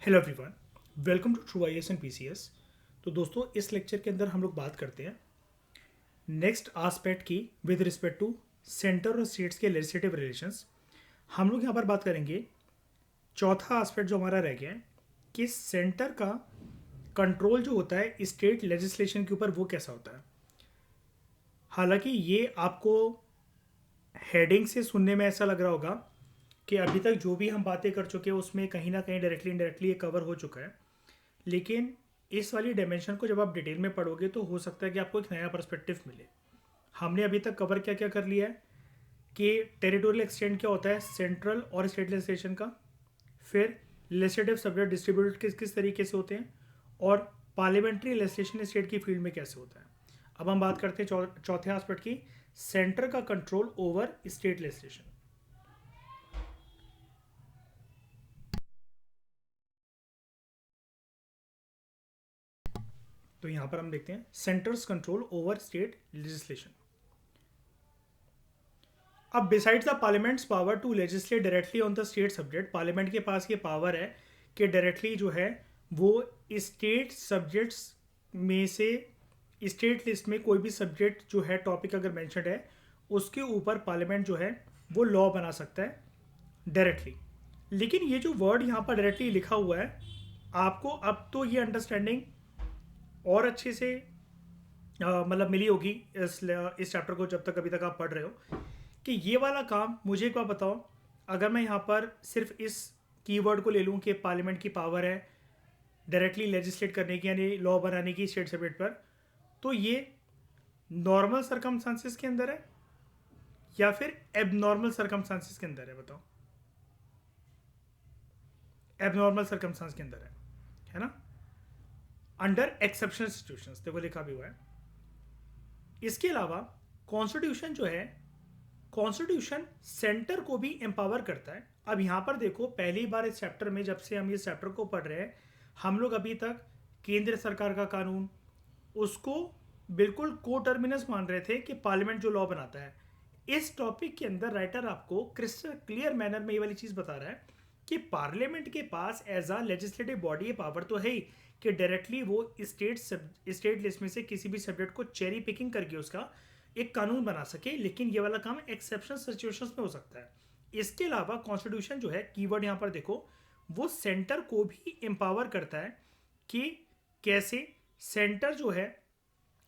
Hello everyone, welcome to true I S and PCS. तो दोस्तों, इस लेक्चर के अंदर हम लोग बात करते हैं नेक्स्ट आस्पेक्ट की विद रिस्पेक्ट टू सेंटर और स्टेट्स के लेजिस्लेटिव रिलेशंस। हम लोग यहाँ पर बात करेंगे चौथा आस्पेक्ट जो हमारा रह गया है कि सेंटर का कंट्रोल जो होता है स्टेट लेजिस्लेशन के ऊपर वो कैसा होता है। हालांकि ये आपको हेडिंग से सुनने में ऐसा लग रहा होगा कि अभी तक जो भी हम बातें कर चुके हैं उसमें कहीं ना कहीं डायरेक्टली इनडायरेक्टली ये कवर हो चुका है, लेकिन इस वाली डायमेंशन को जब आप डिटेल में पढ़ोगे तो हो सकता है कि आपको एक नया पर्सपेक्टिव मिले। हमने अभी तक कवर क्या क्या कर लिया है कि टेरिटोरियल एक्सटेंड क्या होता है, सेंट्रल और स्टेट लेजिस्लेशन का, फिर लेजिस्लेटिव सब्जेक्ट डिस्ट्रीब्यूट किस किस तरीके से होते हैं, और पार्लियामेंट्री लेजिस्लेशन स्टेट की फील्ड में कैसे होता है। अब हम बात करते हैं चौथे एस्पेक्ट की, सेंटर का कंट्रोल ओवर स्टेट लेजिस्लेशन। तो यहां पर हम देखते हैं centre's control over state legislation. अब besides the parliament's power to legislate directly on the state subject, parliament के पास ये पावर है कि डायरेक्टली जो है वो स्टेट सब्जेक्ट्स में से स्टेट लिस्ट में कोई भी सब्जेक्ट जो है टॉपिक अगर मेंशन्ड है उसके ऊपर पार्लियामेंट जो है वो लॉ बना सकता है डायरेक्टली। लेकिन ये जो वर्ड यहाँ पर डायरेक्टली लिखा हुआ है, आपको अब तो ये अंडरस्टैंडिंग और अच्छे से मतलब मिली होगी इस चैप्टर को जब तक अभी तक आप पढ़ रहे हो कि ये वाला काम मुझे एक बार बताओ। अगर मैं यहाँ पर सिर्फ इस कीवर्ड को ले लूँ कि पार्लियामेंट की पावर है डायरेक्टली लेजिस्लेट करने की यानी लॉ बनाने की स्टेट सब्जेक्ट पर, तो ये नॉर्मल सरकमस्टांसिस के अंदर है या फिर एबनॉर्मल सरकमस्टांसिस के अंदर है? बताओ। एबनॉर्मल सरकमस्टांस के अंदर है ना, अंडर एक्सेप्शनल सिचुएशंस देखो लिखा भी हुआ है। इसके अलावा कॉन्स्टिट्यूशन जो है, कॉन्स्टिट्यूशन सेंटर को भी एम्पावर करता है। अब यहाँ पर देखो, पहली बार इस चैप्टर में जब से हम इस चैप्टर को पढ़ रहे हैं, हम लोग अभी तक केंद्र सरकार का कानून उसको बिल्कुल को टर्मिनस मान रहे थे कि पार्लियामेंट जो लॉ बनाता है। इस टॉपिक के अंदर राइटर आपको क्रिस्टल क्लियर मैनर में ये वाली चीज़ बता रहा है कि पार्लियामेंट के पास as a legislative body power तो है ही कि डायरेक्टली वो स्टेट लिस्ट में से किसी भी सब्जेक्ट को चेरी पिकिंग करके उसका एक कानून बना सके, लेकिन ये वाला काम एक्सेप्शनल सिचुएशंस में हो सकता है। इसके अलावा कॉन्स्टिट्यूशन जो है, कीवर्ड यहाँ पर देखो, वो सेंटर को भी एम्पावर करता है कि कैसे सेंटर जो है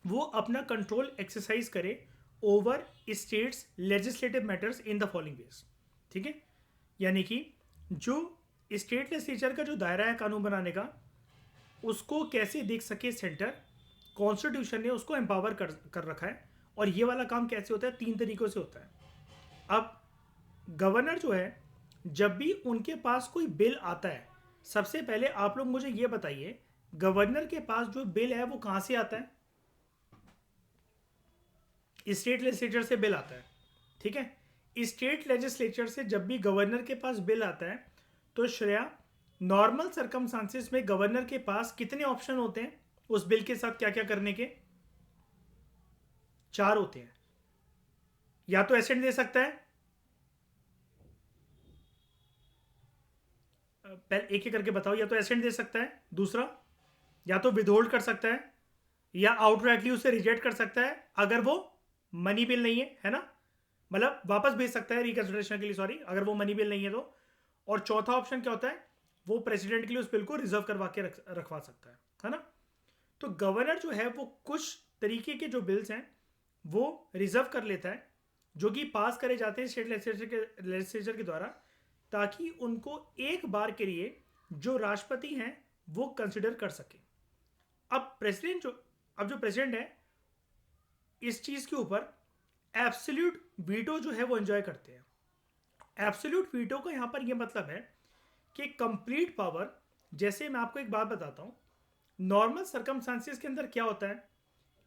वो अपना कंट्रोल एक्सरसाइज करे over states legislative matters in the following veg. ठीक है, यानी कि जो स्टेट लेजिस्लेचर का जो दायरा है कानून बनाने का, उसको कैसे देख सके सेंटर, कॉन्स्टिट्यूशन ने उसको एम्पावर कर रखा है। और ये वाला काम कैसे होता है? 3 तरीकों से होता है। अब गवर्नर जो है, जब भी उनके पास कोई बिल आता है, सबसे पहले आप लोग मुझे ये बताइए, गवर्नर के पास जो बिल है वो कहां से आता है? स्टेट लेजिस्लेचर से बिल आता है। ठीक है, स्टेट लेजिस्लेचर से जब भी गवर्नर के पास बिल आता है तो श्रेया, नॉर्मल सरकमस्टांसिस में गवर्नर के पास कितने ऑप्शन होते हैं उस बिल के साथ क्या क्या करने के? 4 होते हैं। या तो एसेंट दे सकता है, पहले एक एक करके बताओ। या तो एसेंट दे सकता है, दूसरा या तो विदहोल्ड कर सकता है, या आउटराइटली उसे रिजेक्ट कर सकता है अगर वो मनी बिल नहीं है ना, मतलब वापस भेज सकता है रिकंसिडरेशन के लिए, सॉरी, अगर वो मनी बिल नहीं है तो। और चौथा ऑप्शन क्या होता है? वो प्रेसिडेंट के लिए उस बिल को रिजर्व करवा के रखवा सकता है ना। तो गवर्नर जो है वो कुछ तरीके के जो बिल्स हैं वो रिजर्व कर लेता है, जो कि पास करे जाते हैं स्टेट लेजिस्लेचर के द्वारा, ताकि उनको एक बार के लिए जो राष्ट्रपति हैं वो कंसिडर कर सके। अब जो प्रेसिडेंट है इस चीज के ऊपर एब्सोल्यूट वीटो जो है वो एंजॉय करते हैं। एब्सोल्यूट वीटो का यहां पर यह मतलब है कि कंप्लीट पावर। जैसे मैं आपको एक बात बताता हूं, नॉर्मल सर्कमस्टांसिस के अंदर क्या होता है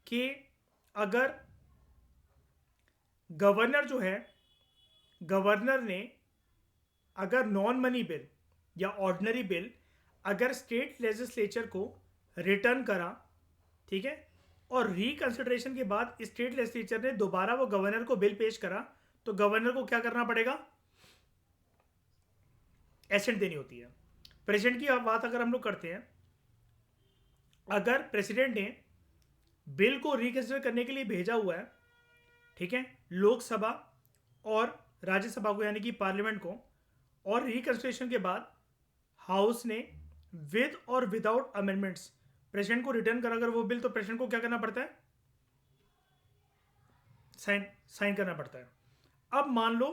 कि अगर गवर्नर जो है, गवर्नर ने अगर नॉन मनी बिल या ऑर्डिनरी बिल अगर स्टेट लेजिस्लेचर को रिटर्न करा, ठीक है, और रिकंसिडरेशन के बाद स्टेट लेजिस्लेचर ने दोबारा वो गवर्नर को बिल पेश करा, तो गवर्नर को क्या करना पड़ेगा? एसेंट देनी होती है। प्रेसिडेंट की बात अगर हम लोग करते हैं, अगर प्रेसिडेंट ने बिल को रिकंसिडर करने के लिए भेजा हुआ है, ठीक है, लोकसभा और राज्यसभा को यानी कि पार्लियामेंट को, और रिकंसिडरेशन के बाद हाउस ने विद और विदाउट अमेंडमेंट्स प्रेसिडेंट को रिटर्न करा अगर वो बिल, तो प्रेसिडेंट को क्या करना पड़ता है? साइन करना पड़ता है। अब मान लो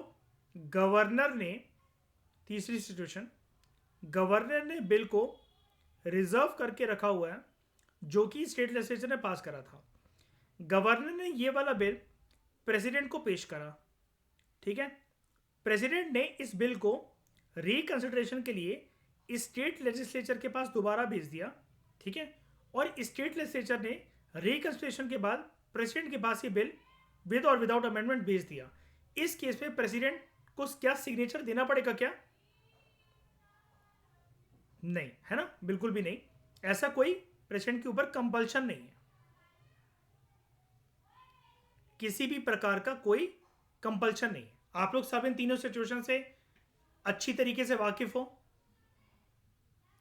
गवर्नर ने, तीसरी सिचुएशन, गवर्नर ने बिल को रिजर्व करके रखा हुआ है जो कि स्टेट लेजिस्लेचर ने पास करा था। गवर्नर ने ये वाला बिल प्रेसिडेंट को पेश करा, ठीक है। प्रेसिडेंट ने इस बिल को रिकंसिडरेशन के लिए स्टेट लेजिस्लेचर के पास दोबारा भेज दिया, ठीक है, और स्टेट लेजिस्लेचर ने रिकंसिडरेशन के बाद प्रेसिडेंट के पास ये बिल विद और विदाउट अमेंडमेंट भेज दिया। इस केस में प्रेसिडेंट को क्या सिग्नेचर देना पड़ेगा क्या? नहीं, है ना, बिल्कुल भी नहीं। ऐसा कोई प्रेसिडेंट के ऊपर कंपल्शन नहीं है, किसी भी प्रकार का कोई कंपल्शन नहीं है। आप लोग सब इन तीनों सिचुएशन से अच्छी तरीके से वाकिफ हो,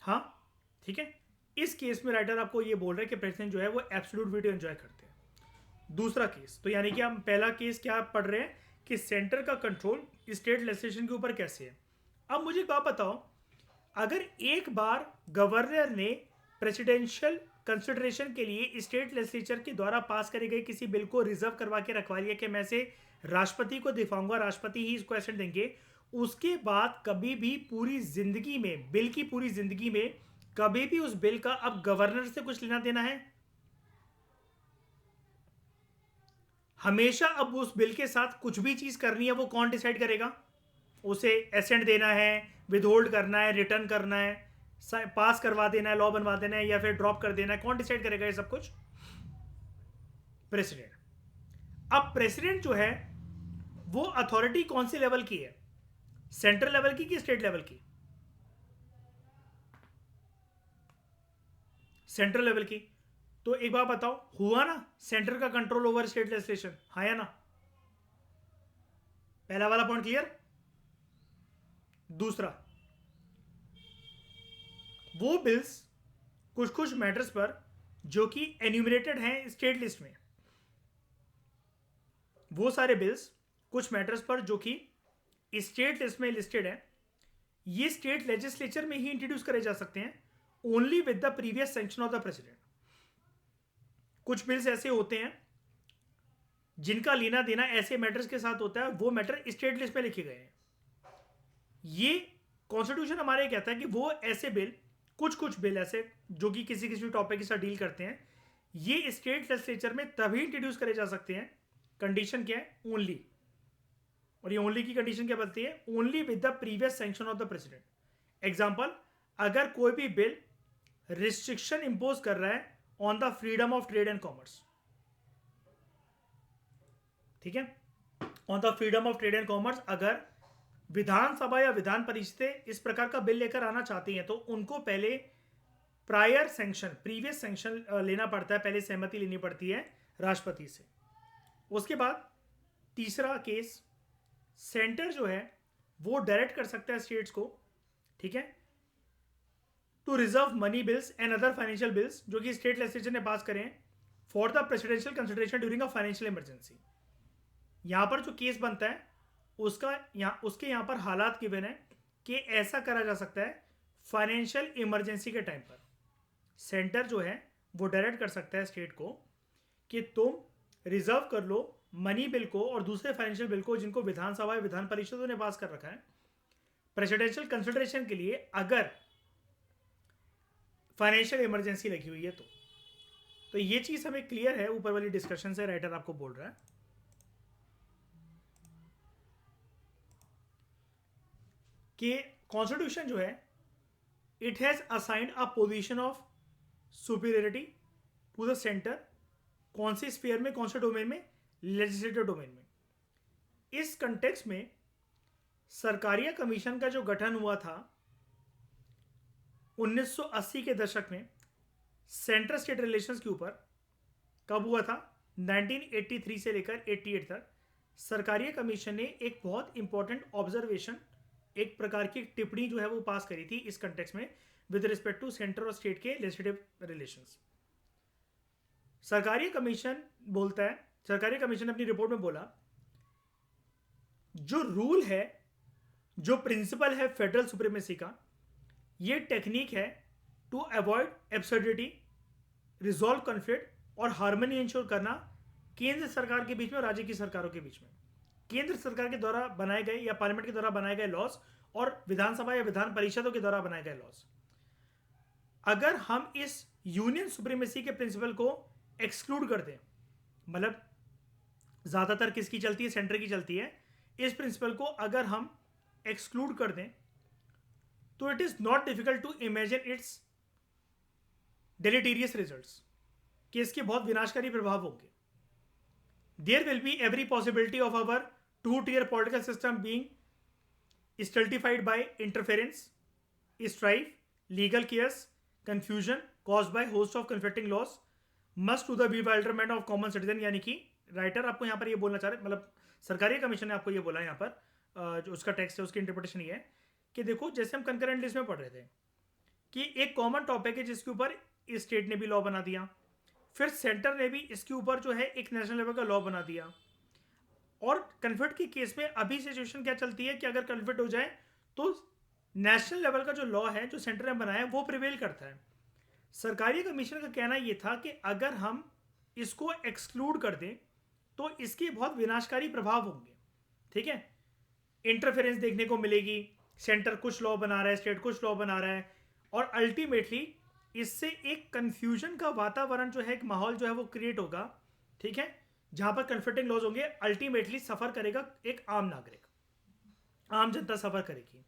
हाँ, ठीक है। इस केस में राइटर आपको ये बोल रहे हैं कि प्रेसिडेंट जो है वो एब्सोल्यूट वीटो एंजॉय करते हैं। दूसरा केस, तो यानी कि हम पहला केस क्या पढ़ रहे हैं कि सेंटर का कंट्रोल स्टेट लेजिस्लेशन के ऊपर कैसे है। अब मुझे एक बात बताओ, अगर एक बार गवर्नर ने प्रेसिडेंशियल कंसिडरेशन के लिए स्टेट लेजिस्लेचर के द्वारा पास करे गए किसी बिल को रिजर्व करवा के रखवा लिया कि मैं इसे राष्ट्रपति को दिखाऊंगा, राष्ट्रपति ही इसको एसेंट देंगे, उसके बाद कभी भी पूरी जिंदगी में, बिल की पूरी जिंदगी में कभी भी उस बिल का अब गवर्नर से कुछ लेना देना है? हमेशा अब उस बिल के साथ कुछ भी चीज करनी है वो कौन डिसाइड करेगा? उसे एसेंट देना है, विदहोल्ड करना है, रिटर्न करना है, पास करवा देना है, लॉ बनवा देना है, या फिर ड्रॉप कर देना है, कौन डिसाइड करेगा ये सब कुछ? प्रेसिडेंट। अब प्रेसिडेंट जो है वो अथॉरिटी कौन से लेवल की है? सेंट्रल लेवल की कि स्टेट लेवल की? सेंट्रल लेवल की। तो एक बात बताओ, हुआ ना सेंटर का कंट्रोल ओवर स्टेट लेजिस्लेशन, हाँ या ना? पहला वाला पॉइंट क्लियर। दूसरा, वो बिल्स कुछ कुछ मैटर्स पर जो कि एन्यूमरेटेड हैं स्टेट लिस्ट में, वो सारे बिल्स कुछ मैटर्स पर जो कि स्टेट लिस्ट में लिस्टेड है, ये स्टेट लेजिस्लेचर में ही इंट्रोड्यूस करे जा सकते हैं only with the previous sanction of the president. कुछ बिल्स ऐसे होते हैं जिनका लेना देना ऐसे मैटर्स के साथ होता है, वो मैटर स्टेट लिस्ट में लिखे गए हैं। ये कॉन्स्टिट्यूशन हमारे कहता है कि वो ऐसे बिल, कुछ बिल ऐसे जो कि किसी किसी टॉपिक के साथ डील करते हैं, ये स्टेट लेजिस्लेचर में तभी इंट्रोड्यूस करे जा सकते हैं। कंडीशन क्या है? ओनली। और ये ओनली की कंडीशन क्या बनती है? Only with the previous sanction of the president. Example, अगर कोई भी बिल रिस्ट्रिक्शन इंपोज कर रहा है on the freedom of trade and commerce, ठीक है, on the freedom of trade and commerce, अगर विधानसभा या विधान परिषद इस प्रकार का बिल लेकर आना चाहती हैं तो उनको पहले प्रायर सैंक्शन, प्रीवियस सैंक्शन लेना पड़ता है, पहले सहमति लेनी पड़ती है राष्ट्रपति से। उसके बाद तीसरा केस, सेंटर जो है वो डायरेक्ट कर सकता है स्टेट्स को, ठीक है, to reserve money bills and other financial bills जो कि स्टेट लेजिस्लेचर ने पास करें for the presidential consideration during a financial emergency. यहां पर जो केस बनता है उसके यहां पर हालात गिवन है कि ऐसा करा जा सकता है फाइनेंशियल इमरजेंसी के टाइम पर। सेंटर जो है वो डायरेक्ट कर सकता है स्टेट को कि तुम रिजर्व कर लो मनी बिल को और दूसरे फाइनेंशियल बिल को जिनको विधानसभा या विधान परिषदों ने पास कर रखा है प्रेसिडेंशियल कंसिडरेशन के लिए, अगर फाइनेंशियल इमरजेंसी लगी हुई है तो ये चीज हमें क्लियर है ऊपर वाली डिस्कशन से, राइटर आपको बोल रहा है कि कॉन्स्टिट्यूशन जो है it has assigned a position of superiority to the centre. कौन से स्फीयर में? कौन से डोमेन में? लेजिस्लेटिव डोमेन में। इस कंटेक्स्ट में सरकारिया कमीशन का जो गठन हुआ था 1980 के दशक में सेंटर स्टेट रिलेशंस के ऊपर, कब हुआ था? 1983 से लेकर 88 तक सरकारिया कमीशन ने एक बहुत इंपॉर्टेंट ऑब्जर्वेशन, एक प्रकार की टिप्पणी जो है वो पास करी थी इस कंटेक्स्ट में विद रिस्पेक्ट टू सेंटर और स्टेट के लेजिस्लेटिव रिलेशंस। सरकारी कमीशन बोलता है, सरकारी कमीशन ने अपनी रिपोर्ट में बोला जो रूल है, जो प्रिंसिपल है फेडरल सुप्रीमेसी का, ये टेक्निक है to avoid absurdity, resolve conflict और हार्मनी इंश्योर करना केंद्र सरकार के बीच में और राज्य की सरकारों के बीच में। केंद्र सरकार के द्वारा बनाए गए या पार्लियामेंट के द्वारा बनाए गए लॉज और विधानसभा या विधान परिषदों के द्वारा बनाए गए लॉज, अगर हम इस यूनियन सुप्रीमेसी के प्रिंसिपल को एक्सक्लूड कर दें, मतलब ज्यादातर किसकी चलती है, सेंटर की चलती है, इस प्रिंसिपल को अगर हम एक्सक्लूड कर दें तो it is not difficult to imagine its deleterious results, कि इसके बहुत विनाशकारी प्रभाव होंगे। There will be every possibility of our two-tier political system being stultified by interference, strife, legal chaos, confusion caused by host of conflicting laws, must to the bewilderment of common citizen। यानी कि writer आपको यहाँ पर ये बोलना चाह रहे, मतलब सरकारी कमीशन ने आपको ये बोला यहाँ पर, जो उसका टेक्स्ट है उसकी इंटरप्रिटेशन ये है कि देखो जैसे हम कंकरेंट लिस्ट में पढ़ रहे थे कि एक कॉमन टॉपिक है जिसके ऊपर स्टेट ने भी लॉ बना दिया, फिर सेंटर ने भी इसके ऊपर जो है एक नेशनल लेवल का लॉ बना दिया, और कन्फ्लिक्ट के केस में अभी सिचुएशन क्या चलती है कि अगर कन्फ्लिक्ट हो जाए तो नेशनल लेवल का जो लॉ है जो सेंटर ने बनाया है वो प्रिवेल करता है। सरकारी कमीशन का कहना ये था कि अगर हम इसको एक्सक्लूड कर दें तो इसके बहुत विनाशकारी प्रभाव होंगे। ठीक है, इंटरफेरेंस देखने को मिलेगी, सेंटर कुछ लॉ बना रहा है, स्टेट कुछ लॉ बना रहा है, और अल्टीमेटली इससे एक कंफ्यूजन का वातावरण जो है, एक माहौल जो है वो क्रिएट होगा। ठीक है, जहां पर कन्फ्लिक्टिंग लॉज होंगे, अल्टीमेटली सफर करेगा एक आम नागरिक, आम जनता सफर करेगी।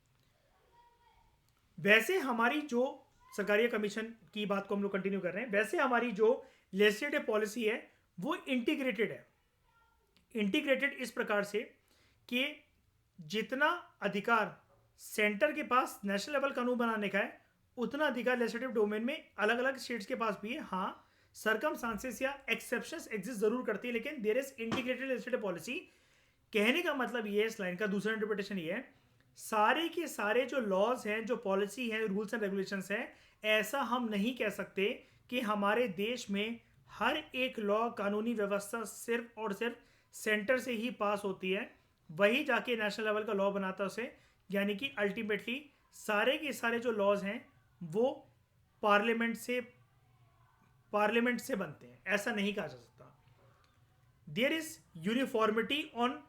वैसे हमारी जो सरकारी कमीशन की बात को हम लोग कंटिन्यू कर रहे हैं, वैसे हमारी जो लेजिस्लेटिव पॉलिसी है वो इंटीग्रेटेड है। इंटीग्रेटेड इस प्रकार से कि जितना अधिकार सेंटर के पास नेशनल लेवल कानून बनाने का है उतना अधिकार लेजिस्लेटिव डोमेन में अलग अलग स्टेट्स के पास भी है। हाँ, सर्कमस्टांसेस या एक्सेप्शंस एग्जिस्ट जरूर करती है, लेकिन there is integrated legislative policy. कहने का मतलब ये है, इस लाइन का दूसरा इंटरप्रिटेशन ये है, सारे के सारे जो लॉज हैं, जो पॉलिसी हैं, रूल्स एंड रेगुलेशंस हैं, ऐसा हम नहीं कह सकते कि हमारे देश में हर एक लॉ, कानूनी व्यवस्था सिर्फ और सिर्फ सेंटर से ही पास होती है, वही जाके नेशनल लेवल का लॉ बनाता है उसे। यानी कि अल्टीमेटली सारे के सारे जो लॉज हैं वो पार्लियामेंट से बनते हैं, ऐसा नहीं कहा जा सकता। There is uniformity on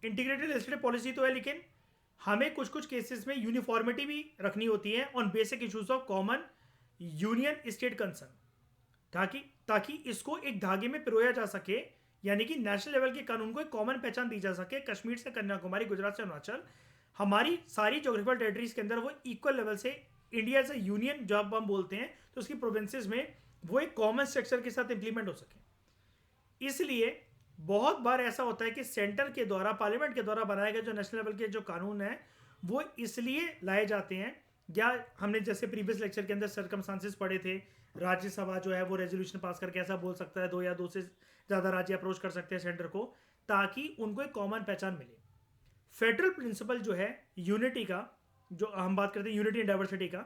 integrated legislative policy तो है, लेकिन हमें कुछ कुछ केसेस में यूनिफॉर्मिटी भी रखनी होती है on basic issues of common union state concern, ताकि इसको एक धागे में पिरोया जा सके, यानी कि नेशनल लेवल के कानून को एक कॉमन पहचान दी जा सके। कश्मीर से कन्याकुमारी, गुजरात से अरुणाचल, हमारी सारी जोग्राफिकल टेरिटरीज के अंदर वो इक्वल लेवल से इंडिया एज ए यूनियन जब हम बोलते हैं तो उसकी प्रोविंसेस में वो एक कॉमन स्ट्रक्चर के साथ इंप्लीमेंट हो सके। इसलिए बहुत बार ऐसा होता है कि सेंटर के द्वारा, पार्लियामेंट के द्वारा बनाए गए जो नेशनल लेवल के जो कानून हैं वो इसलिए लाए जाते हैं, या हमने जैसे प्रीवियस लेक्चर के अंदर सर्कमस्टांसेस पढ़े थे, राज्यसभा जो है वो रेजोल्यूशन पास करके ऐसा बोल सकता है, 2 या 2 से ज़्यादा राज्य अप्रोच कर सकते हैं सेंटर को, ताकि उनको एक कॉमन पहचान मिले। फेडरल प्रिंसिपल जो है यूनिटी का, जो हम बात करते हैं यूनिटी एंड डाइवर्सिटी का,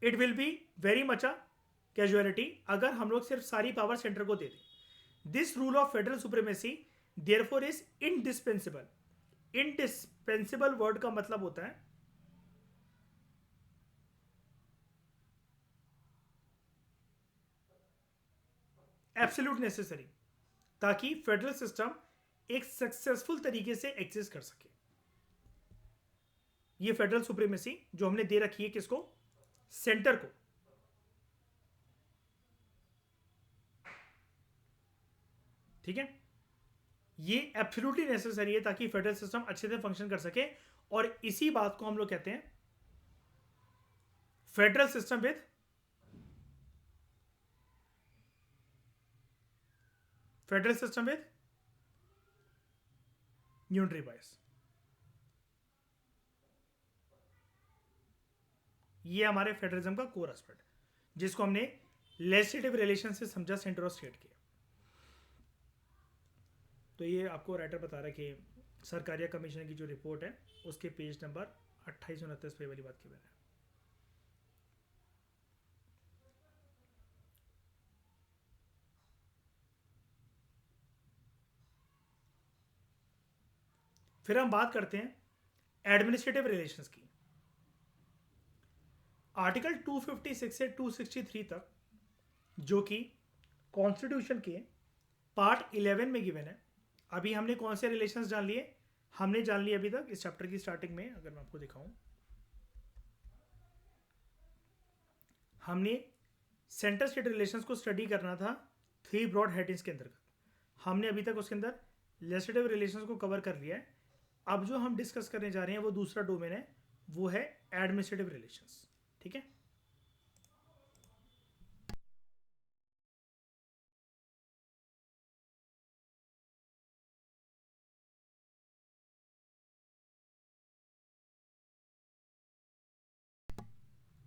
it will be very much a casualty अगर हम लोग सिर्फ सारी पावर सेंटर को दे दें। This rule of federal supremacy therefore is indispensable. Indispensable word का मतलब होता है एब्सोल्यूट नेसेसरी, ताकि फेडरल सिस्टम एक सक्सेसफुल तरीके से एग्जिस्ट कर सके। ये फेडरल सुप्रीमेसी जो हमने दे रखी है किसको, सेंटर को, ठीक है, ये एब्सोल्युटली नेसेसरी है ताकि फेडरल सिस्टम अच्छे से फंक्शन कर सके। और इसी बात को हम लोग कहते हैं फेडरल सिस्टम विद यूनिटरी बायस। ये हमारे फेडरलिज्म का कोर एस्पेक्ट, जिसको हमने लेजिस्लेटिव रिलेशन से समझा सेंटर और स्टेट के। तो ये आपको राइटर बता रहा है कि सरकारिया कमीशन की जो रिपोर्ट है उसके पेज नंबर 2829 पे वाली बात की मैंने। फिर हम बात करते हैं एडमिनिस्ट्रेटिव रिलेशंस की। आर्टिकल 256 से 263 तक जो कि कॉन्स्टिट्यूशन के पार्ट 11 में गिवन है। अभी हमने कौन से रिलेशंस जान लिए? हमने जान लिए अभी तक इस चैप्टर की स्टार्टिंग में, अगर मैं आपको दिखाऊं, हमने सेंटर स्टेट रिलेशंस को स्टडी करना था 3 ब्रॉड हेडिंग्स के अंतर्गत। हमने अभी तक उसके अंदर लेजिस्लेटिव रिलेशंस को कवर कर लिया है। अब जो हम डिस्कस करने जा रहे हैं वो दूसरा डोमेन है, वो है एडमिनिस्ट्रेटिव रिलेशंस। ठीक है,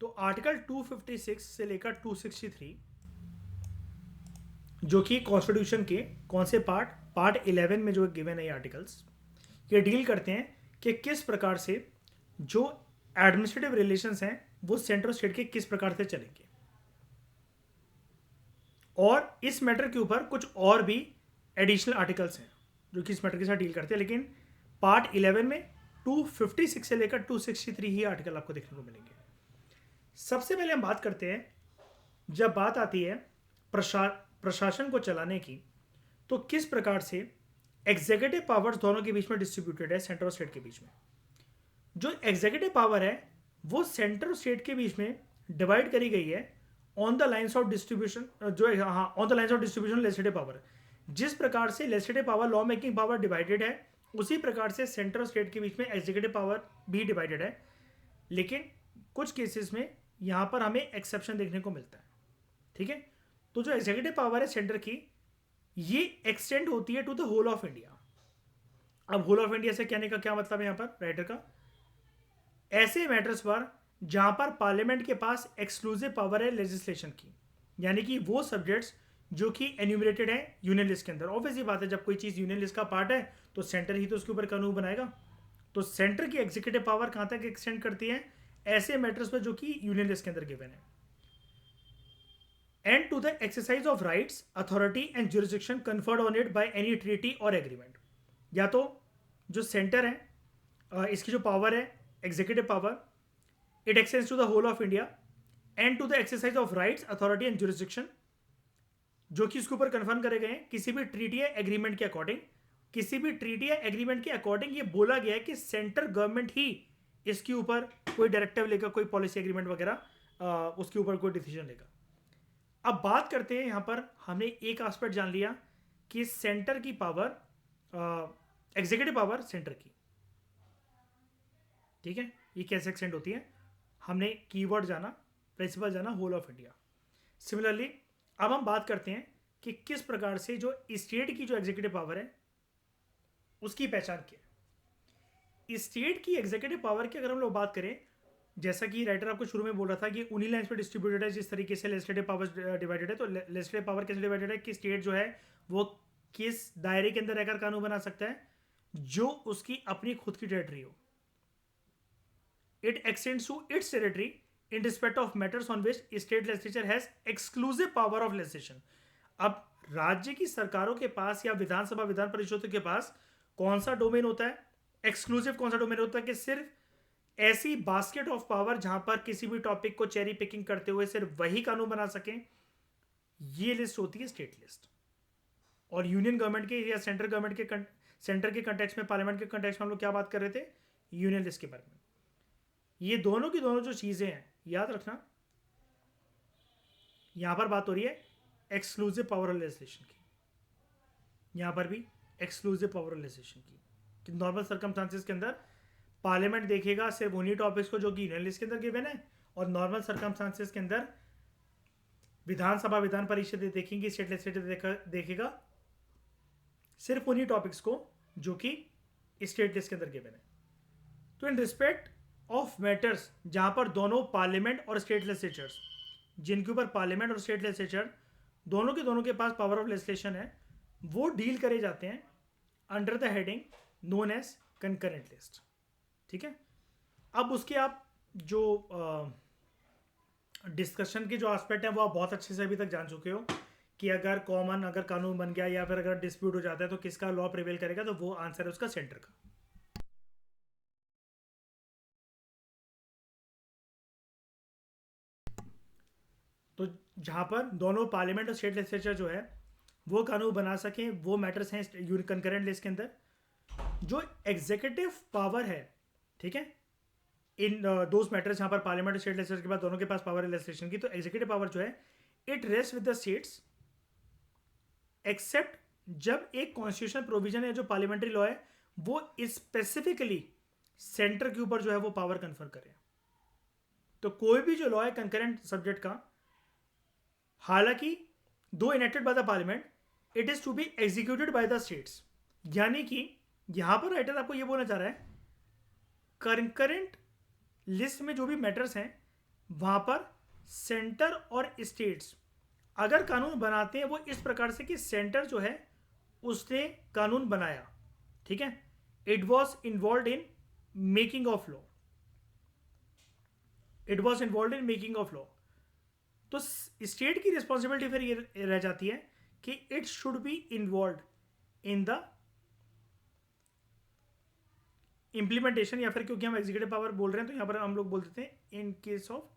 तो आर्टिकल 256 से लेकर 263 जो कि कॉन्स्टिट्यूशन के कौन से पार्ट 11 में जो गिवन है ये आर्टिकल्स, ये डील करते हैं कि किस प्रकार से जो एडमिनिस्ट्रेटिव रिलेशंस हैं वो सेंट्रल स्टेट के किस प्रकार से चलेंगे। और इस मैटर के ऊपर कुछ और भी एडिशनल आर्टिकल्स हैं जो कि इस मैटर के साथ डील करते हैं, लेकिन पार्ट 11 में 256 से लेकर 263 ही आर्टिकल आपको देखने को मिलेंगे। सबसे पहले हम बात करते हैं, जब बात आती है प्रशासन को चलाने की, तो किस प्रकार से एग्जीक्यूटिव पावर्स दोनों के बीच में डिस्ट्रीब्यूटेड है, सेंट्रल स्टेट के बीच में। जो एग्जीक्यूटिव पावर है वो सेंट्रल स्टेट के बीच में डिवाइड करी गई है on the lines of distribution, जो है हाँ on the lines of distribution legislative power. जिस प्रकार से legislative power, law making power divided है, उसी प्रकार से सेंट्रल स्टेट के बीच में एग्जीक्यूटिव पावर भी डिवाइडेड है। लेकिन कुछ केसेस में यहाँ पर हमें एक्सेप्शन देखने को मिलता है। ठीक है, तो जो एग्जीक्यूटिव पावर है सेंटर की, ये एक्सटेंड होती है to the whole of India. अब होल ऑफ इंडिया से कहने का क्या मतलब है यहाँ पर राइटर का? ऐसे मैटर्स पर जहां पर पार्लियामेंट के पास एक्सक्लूसिव पावर है लेजिस्लेशन की, यानी कि वो सब्जेक्ट्स जो कि एन्यूमरेटेड है यूनियन लिस्ट के अंदर। ऑब्वियसली बात है, जब कोई चीज़ यूनियन लिस्ट का पार्ट है तो सेंटर ही तो उसके ऊपर कानून बनाएगा। तो सेंटर की एग्जीक्यूटिव पावर कहां तक एक्सटेंड करती है? ऐसे मैटर्स पर जो कि यूनियन लिस्ट के अंदर गिवन है। And to the exercise of rights, authority and jurisdiction conferred on it by any treaty और एग्रीमेंट। या तो जो सेंटर है इसकी जो पावर है executive power, it extends to the whole of India and to the exercise of rights, authority and jurisdiction, जो कि इसके ऊपर कन्फर्म करे गए हैं किसी भी ट्रीटी या एग्रीमेंट के अकॉर्डिंग। किसी भी ट्रीटी या एग्रीमेंट के अकॉर्डिंग ये बोला गया है कि सेंट्रल गवर्नमेंट ही इसके ऊपर कोई डायरेक्टिव लेगा, कोई पॉलिसी एग्रीमेंट वगैरह उसके ऊपर कोई डिसीजन लेगा। अब बात करते हैं, यहाँ पर हमने एक एस्पेक्ट जान लिया कि सेंटर की पावर, एग्जीक्यूटिव पावर सेंटर की, ठीक है, ये कैसे एक्सटेंड होती है। हमने कीवर्ड जाना, प्रिंसिपल जाना, होल ऑफ इंडिया। सिमिलरली अब हम बात करते हैं कि किस प्रकार से जो स्टेट की जो एग्जीक्यूटिव पावर है उसकी पहचान क्या है। स्टेट की एग्जीक्यूटिव पावर की अगर हम लोग बात करें, जैसा कि राइटर आपको शुरू में बोल रहा था कि उन्हीं लाइन्स पे डिस्ट्रीब्यूटेड है जिस तरीके से लेजिस्लेटिव पावर डिवाइडेड है। तो लेजिस्लेटिव पावर कैसे डिवाइडेड है कि स्टेट जो है वो किस दायरे के अंदर रहकर कानून बना सकता है, जो उसकी अपनी खुद की टेरिटरी हो। It extends to its territory in respect of matters on which state legislature has exclusive power of legislation। अब राज्य की सरकारों के पास या विधानसभा विधान परिषदों के पास कौन सा डोमेन होता है, एक्सक्लूसिव कौन सा डोमेन होता है कि सिर्फ ऐसी बास्केट ऑफ पावर जहां पर किसी भी टॉपिक को चेरी पिकिंग करते हुए सिर्फ वही कानून बना सकें, ये लिस्ट होती है स्टेट लिस्ट। और यूनियन गवर्नमेंट के या सेंट्रल गवर्नमेंट के सेंटर के कंटेक्स्ट में, पार्लियामेंट के कंटेक्स्ट में हम लोग क्या बात कर रहे थे, यूनियन लिस्ट के बारे में। ये दोनों की दोनों जो चीजें हैं याद रखना, यहां पर बात हो रही है एक्सक्लूसिव पावर लेजिस्लेशन की, यहां पर भी एक्सक्लूसिव पावर लेजिस्लेशन की, कि नॉर्मल सर्कमस्टांसेस के अंदर पार्लियामेंट देखेगा सिर्फ उन्हीं टॉपिक्स को जो कि यूनियन लिस्ट के अंदर गिवन है, और नॉर्मल सर्कमस्टांसेस के अंदर विधानसभा विधान परिषद देखेंगे, स्टेट लेजिस्लेचर देखेगा सिर्फ उन्हीं टॉपिक्स को जो कि स्टेट लिस्ट के अंदर गिवन है। तो इन रिस्पेक्ट ऑफ मैटर्स जहां पर दोनों पार्लियामेंट और स्टेट लेजिस्लेचर्स, जिनके ऊपर पार्लियामेंट और स्टेट लेजिस्लेचर दोनों के पास पावर ऑफ लेजिस्लेशन है, वो डील करे जाते हैं under the heading known as concurrent list. ठीक है, अब उसके आप जो डिस्कशन के जो एस्पेक्ट है वो आप बहुत अच्छे से अभी तक जान चुके हो कि अगर कानून बन गया या फिर अगर डिस्प्यूट हो जाता है तो किसका लॉ प्रिवेल करेगा, तो वो आंसर है उसका सेंटर का। तो जहां पर दोनों पार्लियामेंट और स्टेट लेजिस्लेचर जो है वो कानून बना सकें, वो मैटर्स हैं कंकरेंट लिस्ट के अंदर। जो एग्जीक्यूटिव पावर है, ठीक है, इन दोज मैटर्स जहां पर पार्लियामेंट और स्टेट लेजिस्लेचर के बाद दोनों के पास पावर है लेजिस्लेशन की, तो एग्जीक्यूटिव पावर जो है it rest with the states accept जब एक कॉन्स्टिट्यूशनल प्रोविजन है जो पार्लियामेंट्री लॉ है वो स्पेसिफिकली सेंटर के ऊपर जो है वो पावर कन्फर करे। तो कोई भी जो लॉ है कंकरेंट सब्जेक्ट का, हालांकि though enacted by the parliament it is to be executed by the states. यानी कि यहां पर राइटर आपको ये बोलना चाह रहा है कंकरेंट लिस्ट में जो भी मैटर्स हैं वहां पर सेंटर और स्टेट्स अगर कानून बनाते हैं वो इस प्रकार से कि सेंटर जो है उसने कानून बनाया, ठीक है, it was involve in making of law, it was involve in making of law. तो स्टेट की रिस्पॉन्सिबिलिटी फिर ये रह जाती है कि it should be involve in the implementation, या फिर क्योंकि हम एग्जीक्यूटिव पावर बोल रहे हैं तो यहां पर हम लोग बोल देते हैं in case of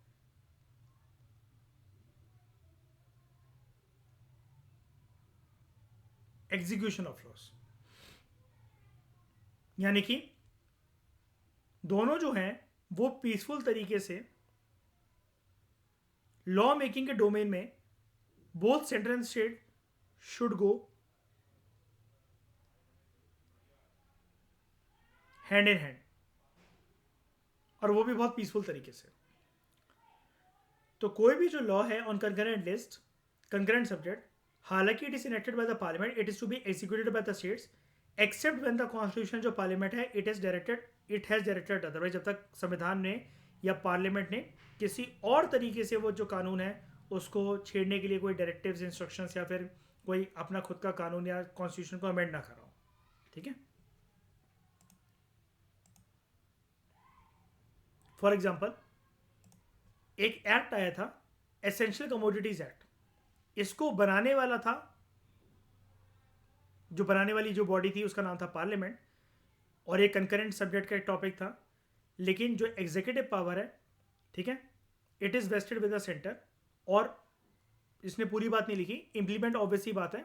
execution of loss. यानी कि दोनों जो हैं वो पीसफुल तरीके से लॉ मेकिंग के डोमेन में both centre and state should go hand in hand, और वो भी बहुत पीसफुल तरीके से। तो कोई भी जो लॉ है on concurrent list, concurrent subject, हालांकि it is enacted by the parliament, it is to be executed by the states except when the constitution जो पार्लियामेंट है इट हैज डायरेक्टेड अदरवाइज। जब तक संविधान ने या पार्लियामेंट ने किसी और तरीके से वो जो कानून है उसको छेड़ने के लिए कोई डायरेक्टिव्स, इंस्ट्रक्शंस या फिर कोई अपना खुद का कानून या कॉन्स्टिट्यूशन को अमेंड ना करा हो। ठीक है, फॉर एग्जाम्पल एक एक्ट आया था एसेंशियल कमोडिटीज एक्ट, इसको बनाने वाला था, जो बनाने वाली जो बॉडी थी उसका नाम था पार्लियामेंट, और ये कंकरेंट सब्जेक्ट का एक टॉपिक था। लेकिन जो एग्जीक्यूटिव पावर है, ठीक है, it is wasted with the centre, और इसने पूरी बात नहीं लिखी, इंप्लीमेंट ऑब्वियसली बात है,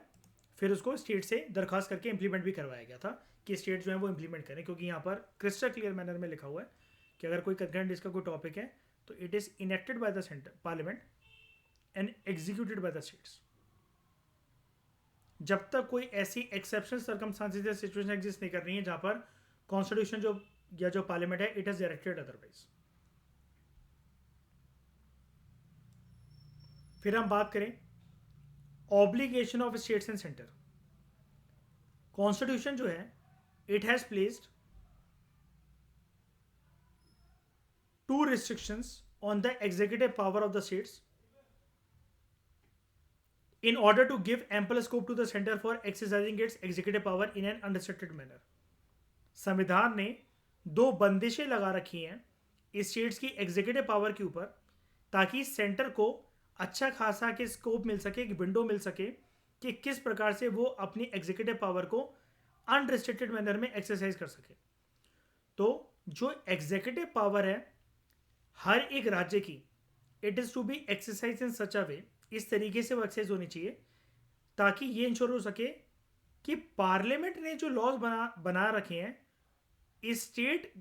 फिर उसको स्टेट से दरखास्त करके इंप्लीमेंट भी करवाया गया था कि स्टेट जो है वो इंप्लीमेंट करें, क्योंकि यहाँ पर क्रिस्टल क्लियर मैनर में लिखा हुआ है कि अगर कोई कंकरेंट इसका कोई टॉपिक है तो it is enacted by the centre parliament and executed by the states. जब तक कोई ऐसी एक्सेप्शनल सर्कमस्टांसेस या सिचुएशन एग्जिस्ट नहीं कर रही है जहां पर कॉन्स्टिट्यूशन जो या जो पार्लियामेंट है इट इज डायरेक्टेड अदरवाइज। फिर हम बात करें obligation of states and centre. Constitution जो है it has placed two restrictions on the executive power of the states in order to give ample scope to the center for exercising its executive power in an unrestricted manner। संविधान ने दो बंदिशें लगा रखी हैं states की executive power के ऊपर, ताकि सेंटर को अच्छा खासा के स्कोप मिल सके, एक विंडो मिल सके कि किस प्रकार से वो अपनी एग्जीक्यूटिव पावर को अनरिस्ट्रिक्टेड मैनर में एक्सरसाइज कर सके। तो जो एग्जीक्यूटिव पावर है हर एक राज्य की, it is to be exercise in such a way, इस तरीके से वो एक्सरसाइज होनी चाहिए ताकि ये इंश्योर हो सके कि पार्लियामेंट ने जो लॉज बना रखे हैं, स्टेट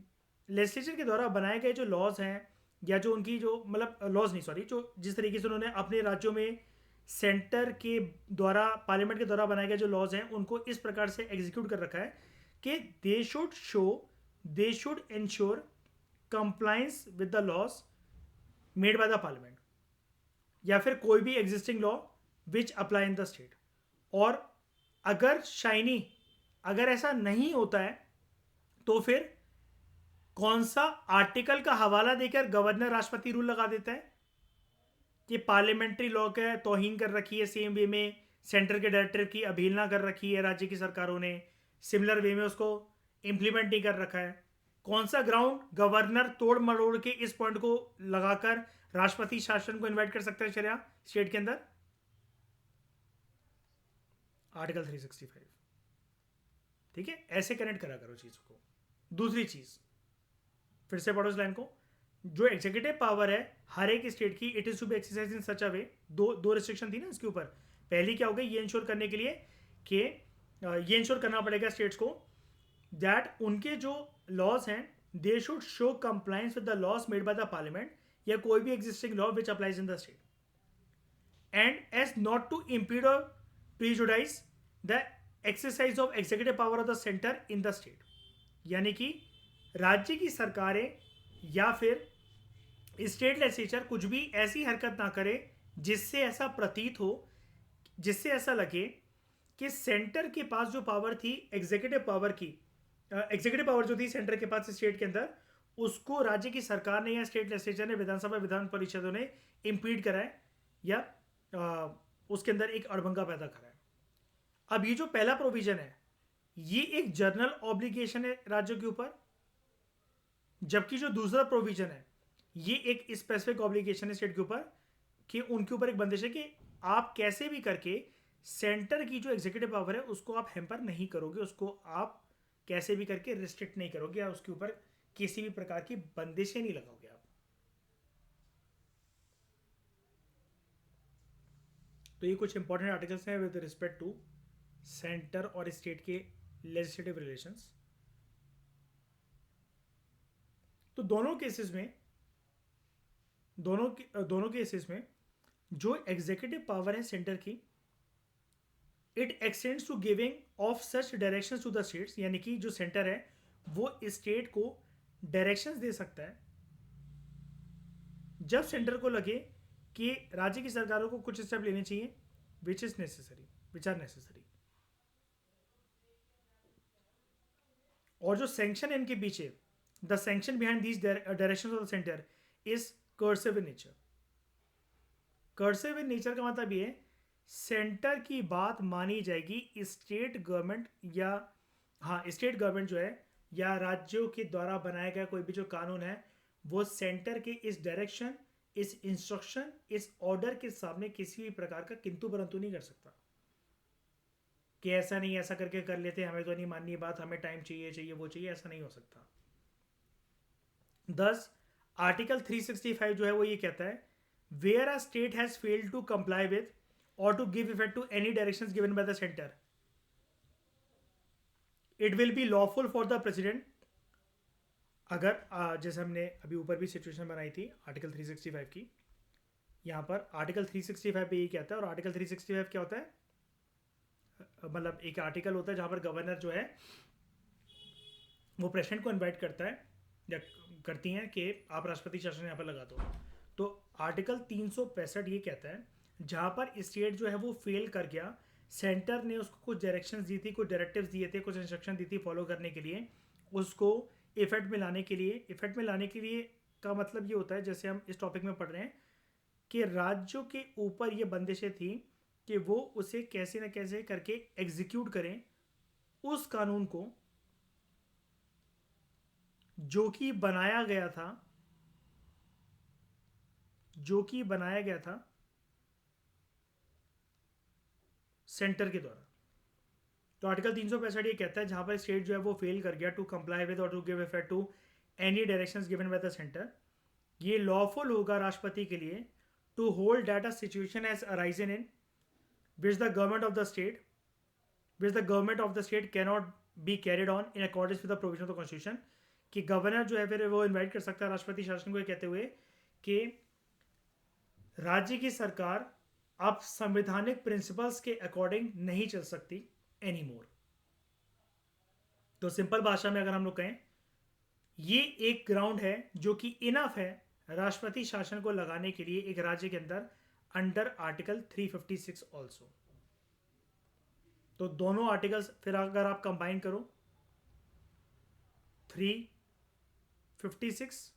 लेजिस्लेचर के द्वारा बनाए गए जो लॉज हैं या जो उनकी जो मतलब लॉज नहीं सॉरी जो जिस तरीके से उन्होंने अपने राज्यों में सेंटर के द्वारा पार्लियामेंट के द्वारा बनाए गए जो लॉज हैं उनको इस प्रकार से एग्जीक्यूट कर रखा है कि they should ensure compliance with the laws made by the parliament, या फिर कोई भी existing law which apply in the state. और अगर ऐसा नहीं होता है तो फिर कौन सा आर्टिकल का हवाला देकर गवर्नर राष्ट्रपति रूल लगा देता है कि पार्लियामेंट्री लॉ का तौहीन कर रखी है, सेम वे में सेंटर के डायरेक्टिव की अवहेलना कर रखी है राज्य की सरकारों ने, सिमिलर वे में उसको इंप्लीमेंट नहीं कर रखा है? कौन सा ग्राउंड गवर्नर तोड़ मरोड़ के इस पॉइंट को लगाकर राष्ट्रपति शासन को इन्वाइट कर सकता है श्रेया स्टेट के अंदर? आर्टिकल 365। ठीक है, ऐसे कनेक्ट करा करो चीज को। दूसरी चीज, फिर से पढ़ो इस लाइन को। जो एग्जीक्यूटिव पावर है हर एक स्टेट की, it is to be exercise in such a way. दो रिस्ट्रिक्शन थी ना इसके ऊपर। पहली क्या हो गई, ये इंश्योर करने के लिए कि ये इंश्योर करना पड़ेगा स्टेट्स को दैट उनके जो लॉज हैं they should show compliance with the laws made by the parliament या कोई भी existing law which applies in the state, and as not to impede or prejudice the exercise of executive power of the centre in the state. यानी कि राज्य की सरकारें या फिर स्टेट लेजिस्लेचर कुछ भी ऐसी हरकत ना करे जिससे ऐसा प्रतीत हो, जिससे ऐसा लगे कि सेंटर के पास जो पावर थी एग्जीक्यूटिव पावर की, एग्जीक्यूटिव पावर जो थी सेंटर के पास स्टेट के अंदर, उसको राज्य की सरकार ने या स्टेट लेजिस्लेचर ने, विधानसभा विधान परिषदों ने इम्पीड करा है या उसके अंदर एक अड़भंगा पैदा करा है। अब ये जो पहला प्रोविजन है ये एक जर्नल ऑब्लिगेशन है राज्यों के ऊपर, जबकि जो दूसरा प्रोविजन है ये एक स्पेसिफिक ऑब्लिगेशन है स्टेट के ऊपर कि उनके ऊपर एक बंदिश है कि आप कैसे भी करके सेंटर की जो एग्जीक्यूटिव पावर है उसको आप हैम्पर नहीं करोगे, उसको आप कैसे भी करके रिस्ट्रिक्ट नहीं करोगे या उसके ऊपर किसी भी प्रकार की बंदिशें नहीं लगाओगे आप। तो ये कुछ इंपॉर्टेंट आर्टिकल्स हैं विद रिस्पेक्ट टू सेंटर और स्टेट के लेजिस्लेटिव रिलेशंस। तो दोनों केसेस में जो एग्जीक्यूटिव पावर है सेंटर की, it extends to giving of such directions to the states, यानी कि जो सेंटर है वो स्टेट को डायरेक्शंस दे सकता है जब सेंटर को लगे कि राज्य की सरकारों को कुछ स्टेप लेने चाहिए विच आर नेसेसरी। और जो सैंक्शन है इनके पीछे, the sanction behind these directions of the centre is cursive in nature. Cursive in nature का मतलब ये सेंटर की बात मानी जाएगी, स्टेट गवर्नमेंट या स्टेट गवर्नमेंट जो है या राज्यों के द्वारा बनाया गया कोई भी जो कानून है वो सेंटर के इस डायरेक्शन, इस इंस्ट्रक्शन, इस ऑर्डर के सामने किसी भी प्रकार का किंतु परंतु नहीं कर सकता कि ऐसा नहीं, ऐसा करके कर लेते, हमें तो नहीं माननी बात, हमें टाइम चाहिए वो चाहिए, ऐसा नहीं हो सकता। 10 आर्टिकल 365 जो है वो ये कहता है where a state has failed to comply with और to give effect to any directions given by the centre, it will be lawful for the president. अगर जैसे हमने अभी ऊपर भी सिचुएशन बनाई थी आर्टिकल 365 की, यहाँ पर आर्टिकल 365 पे ये कहता है। और आर्टिकल 365 क्या होता है, मतलब एक आर्टिकल होता है जहाँ पर गवर्नर जो है वो प्रेसिडेंट को इनवाइट करता है या करती हैं कि आप राष्ट्रपति शासन यहाँ पर लगा दो। तो आर्टिकल 365 ये कहता है जहाँ पर स्टेट जो है वो फेल कर गया, सेंटर ने उसको कुछ डायरेक्शंस दी थी, कुछ डायरेक्टिव्स दिए थे, कुछ इंस्ट्रक्शन दी थी फॉलो करने के लिए, उसको इफेक्ट में लाने के लिए का मतलब ये होता है, जैसे हम इस टॉपिक में पढ़ रहे हैं कि राज्यों के ऊपर ये बंदिशें थी कि वो उसे कैसे न कैसे करके एग्जीक्यूट करें उस कानून को जो कि बनाया गया था सेंटर के द्वारा। तो आर्टिकल 365 ये कहता है जहां पर स्टेट जो है वो फेल कर गया टू कंप्लाई विद और to give effect to any directions given by the centre, ये लॉफुल होगा राष्ट्रपति के लिए to hold that a situation has arisen in which the government of the state cannot be carried on in accordance with the provision of the constitution, कि governor जो है फिर वो इनवाइट कर सकता है राष्ट्रपति शासन को कहते हुए कि राज्य की सरकार अब संवैधानिक प्रिंसिपल्स के अकॉर्डिंग नहीं चल सकती एनी मोर। तो सिंपल भाषा में अगर हम लोग कहें ये एक ग्राउंड है जो कि इनफ है राष्ट्रपति शासन को लगाने के लिए एक राज्य के अंदर अंडर आर्टिकल 356 ऑल्सो। तो दोनों आर्टिकल्स फिर अगर आप कंबाइन करो 356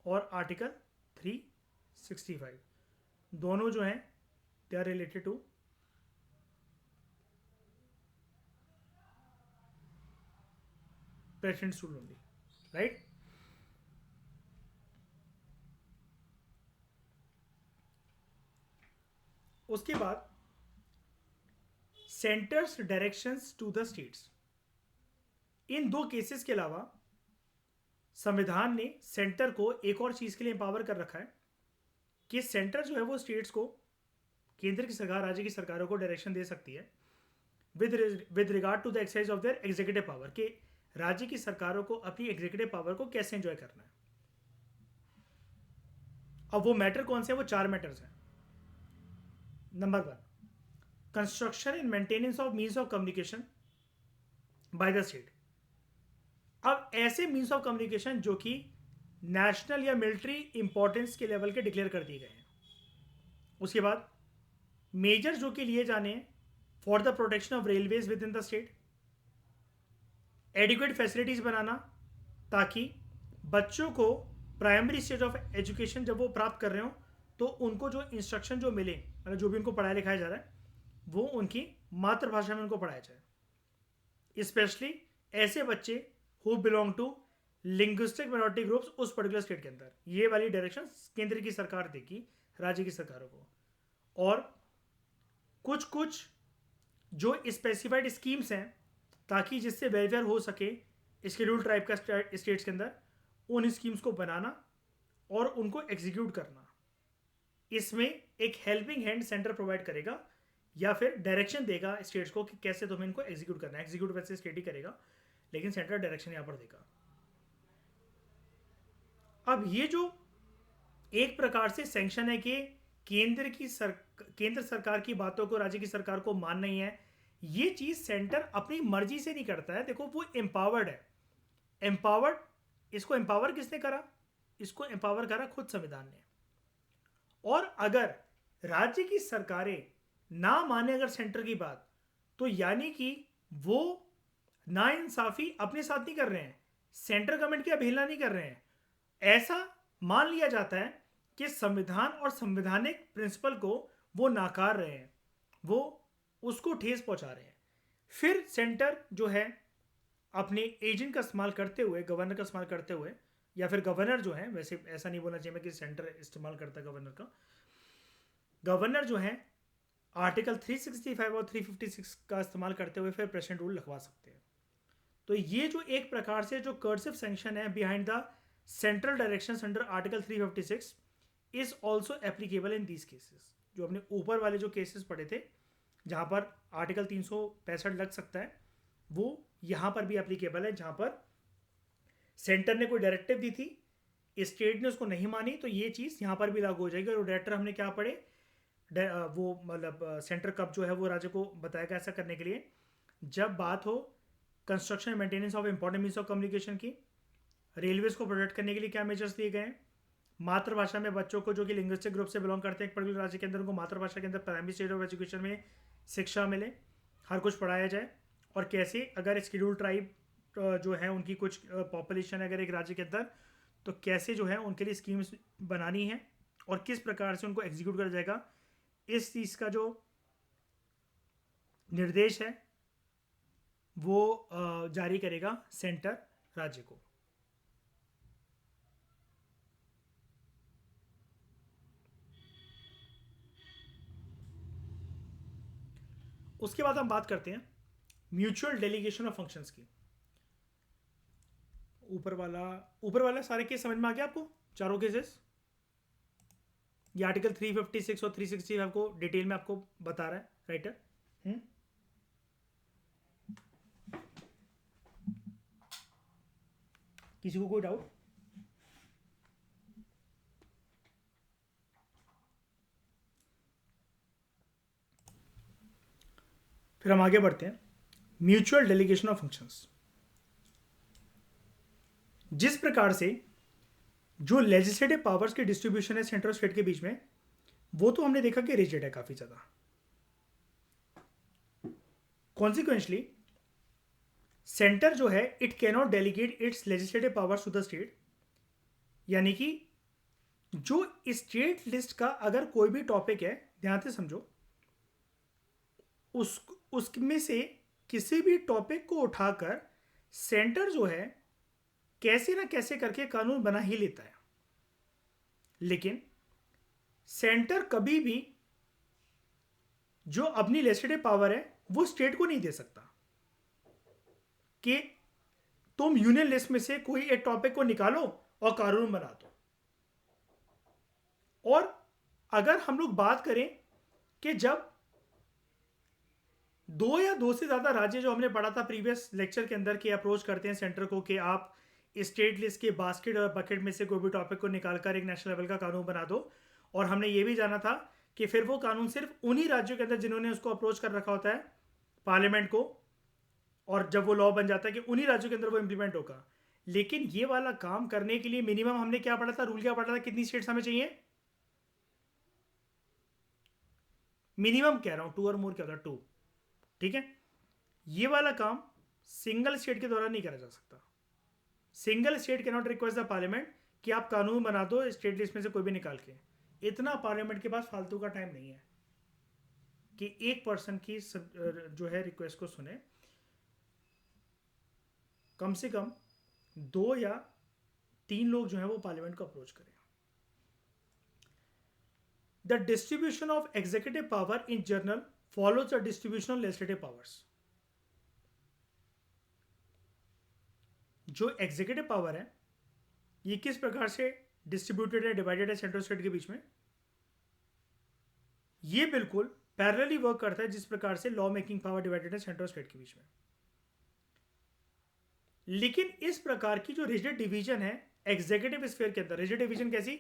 और आर्टिकल 365 दोनों जो हैं they are related to president's rule only, right? उसके बाद centre's directions to the states. इन दो केसेस के अलावा संविधान ने सेंटर को एक और चीज के लिए एम्पावर कर रखा है कि सेंटर जो है वो स्टेट्स को, केंद्र की सरकार राज्य की सरकारों को डायरेक्शन दे सकती है with regard to the exercise of their executive power, कि राज्य की सरकारों को अपनी एग्जीक्यूटिव पावर को कैसे एंजॉय करना है। अब वो मैटर कौन से हैं? वो 4 मैटर्स हैं। Number 1, construction and maintenance of means of communication bye the state. अब ऐसे मीन्स ऑफ कम्युनिकेशन जो कि नेशनल या मिलिट्री इंपॉर्टेंस के लेवल के डिक्लेयर कर दिए गए हैं। उसके बाद मेजर जो कि लिए जाने हैं for the protection of railways within the state, adequate facilities बनाना ताकि बच्चों को प्राइमरी स्टेज ऑफ एजुकेशन जब वो प्राप्त कर रहे हो तो उनको जो इंस्ट्रक्शन जो मिले, मतलब जो भी उनको पढ़ाया लिखाया जा रहा है वो उनकी मातृभाषा में उनको पढ़ाया जाए। स्पेशली ऐसे बच्चे who belong to linguistic minority groups उस पर्टिकुलर स्टेट के अंदर। ये वाली डायरेक्शन केंद्र की सरकार देगी राज्य की सरकारों को। और कुछ कुछ जो स्पेसिफाइड स्कीम्स हैं ताकि जिससे वेलफेयर हो सके शेड्यूल ट्राइब का स्टेट्स के अंदर, उन स्कीम्स को बनाना और उनको एग्जीक्यूट करना। इसमें एक हेल्पिंग हैंड सेंटर प्रोवाइड करेगा या फिर डायरेक्शन देगा स्टेट्स को कि कैसे तुम्हें इनको एग्जीक्यूट करना है। एग्जीक्यूट वैसे स्टेट ही करेगा लेकिन सेंटर डायरेक्शन यहां पर देगा। अब ये जो एक प्रकार से सैंक्शन है कि केंद्र सरकार की बातों को राज्य की सरकार को मानना ही है, ये चीज सेंटर अपनी मर्जी से नहीं करता है। देखो वो एम्पावर्ड है। एम्पावर्ड, इसको एम्पावर किसने करा? इसको एम्पावर करा खुद संविधान ने। और अगर राज्य की सरकारें ना माने अगर सेंटर की बात, तो यानी कि वो नाइंसाफी अपने साथ नहीं कर रहे हैं, सेंट्रल गवर्नमेंट की अवहेलना नहीं कर रहे हैं। ऐसा मान लिया जाता है कि संविधान और संवैधानिक प्रिंसिपल को वो नाकार रहे हैं, वो उसको ठेस पहुंचा रहे हैं। फिर सेंटर जो है अपने एजेंट का इस्तेमाल करते हुए, गवर्नर का इस्तेमाल करते हुए, या फिर गवर्नर जो है, वैसे ऐसा नहीं बोलना चाहिए मैं कि सेंटर इस्तेमाल करता है गवर्नर का, गवर्नर जो है आर्टिकल 365 और 356 का इस्तेमाल करते हुए फिर प्रेसिडेंट रूल लिखवा सकते हैं। तो ये जो एक प्रकार से जो कर्सिव सैंक्शन है behind the central direction under article 356 is also applicable in these cases. जो हमने ऊपर वाले जो केसेस पढ़े थे जहां पर आर्टिकल 365 लग सकता है, वो यहां पर भी एप्लीकेबल है। जहां पर सेंटर ने कोई डायरेक्टिव दी थी, स्टेट ने उसको नहीं मानी, तो ये चीज यहां पर भी लागू हो जाएगी। और डायरेक्टर हमने क्या पढ़े, वो मतलब सेंटर कब जो है वो राज्य को बताएगा ऐसा करने के लिए, जब बात हो construction and maintenance of important means of communication की, रेलवेज को प्रोटेक्ट करने के लिए क्या मेजर्स दिए गए हैं, मातृभाषा में बच्चों को जो कि लिंग्विस्टिक ग्रुप से बिलोंग करते हैं एक पर्टिकुलर राज्य के अंदर, उनको मातृभाषा के अंदर प्राइमरी स्टेज ऑफ एजुकेशन में शिक्षा मिले, हर कुछ पढ़ाया जाए। और कैसे अगर शेड्यूल ट्राइब जो है उनकी कुछ पॉपुलेशन अगर एक राज्य के अंदर, तो कैसे जो है उनके लिए स्कीम्स बनानी है और किस प्रकार से उनको एग्जीक्यूट करा जाएगा, इस चीज़ का जो निर्देश है वो जारी करेगा सेंटर राज्य को। उसके बाद हम बात करते हैं म्यूचुअल डेलीगेशन ऑफ फंक्शंस की। ऊपर वाला सारे केस समझ में आ गया आपको, चारों केसेस? ये आर्टिकल 356 और 365 को डिटेल में आपको बता रहा है राइटर। किसी को कोई डाउट? फिर हम आगे बढ़ते हैं। म्यूचुअल डेलीगेशन ऑफ फंक्शंस, जिस प्रकार से जो लेजिस्लेटिव पावर्स की डिस्ट्रीब्यूशन है सेंट्रल स्टेट के बीच में, वो तो हमने देखा कि रिजिड है काफी ज्यादा। कॉन्सिक्वेंशली सेंटर जो है it cannot delegate its legislative powers to the state, यानी कि जो स्टेट लिस्ट का अगर कोई भी टॉपिक है, ध्यान से समझो, उसमें से किसी भी टॉपिक को उठाकर सेंटर जो है कैसे ना कैसे करके कानून बना ही लेता है, लेकिन सेंटर कभी भी जो अपनी लेजिस्लेटिव पावर है वो स्टेट को नहीं दे सकता कि तुम यूनियन लिस्ट में से कोई एक टॉपिक को निकालो और कानून बना दो। और अगर हम लोग बात करें कि जब दो या दो से ज्यादा राज्य, जो हमने पढ़ा था प्रीवियस लेक्चर के अंदर, कि अप्रोच करते हैं सेंटर को कि आप स्टेट लिस्ट के बास्केट और बकेट में से कोई भी टॉपिक को निकालकर एक नेशनल लेवल का कानून बना दो, और हमने ये भी जाना था कि फिर वो कानून सिर्फ उन्हीं राज्यों के अंदर जिन्होंने उसको अप्रोच कर रखा होता है पार्लियामेंट को, और जब वो लॉ बन जाता है कि उन्हीं राज्यों के अंदर वो इंप्लीमेंट होगा। लेकिन ये वाला काम करने के लिए मिनिमम हमने क्या पढ़ा था, रूल क्या पढ़ा था, कितनी स्टेट्स हमें चाहिए? मिनिमम कह रहा हूं, 2 और मोर क्या होता है, 2। ठीक है, ये वाला काम सिंगल स्टेट के द्वारा नहीं करा जा सकता। Single state can not request the parliament कि आप कानून बना दो स्टेट लिस्ट में से कोई भी निकाल के। इतना पार्लियामेंट के पास फालतू का टाइम नहीं है कि एक पर्सन की जो है रिक्वेस्ट को सुने। कम से कम 2 या 3 लोग जो है वो पार्लियामेंट को अप्रोच करें। The distribution of executive power in general follows the distribution of legislative powers. जो एग्जीक्यूटिव पावर है ये किस प्रकार से डिस्ट्रीब्यूटेड है, डिवाइडेड है सेंट्रल स्टेट के बीच में, ये बिल्कुल पैरेलली वर्क करता है जिस प्रकार से लॉ मेकिंग पावर डिवाइडेड है सेंट्रल स्टेट के बीच में। लेकिन इस प्रकार की जो रिजिड डिवीजन है एग्जीक्यूटिव स्फीयर के अंदर, रिजिड डिवीजन कैसी,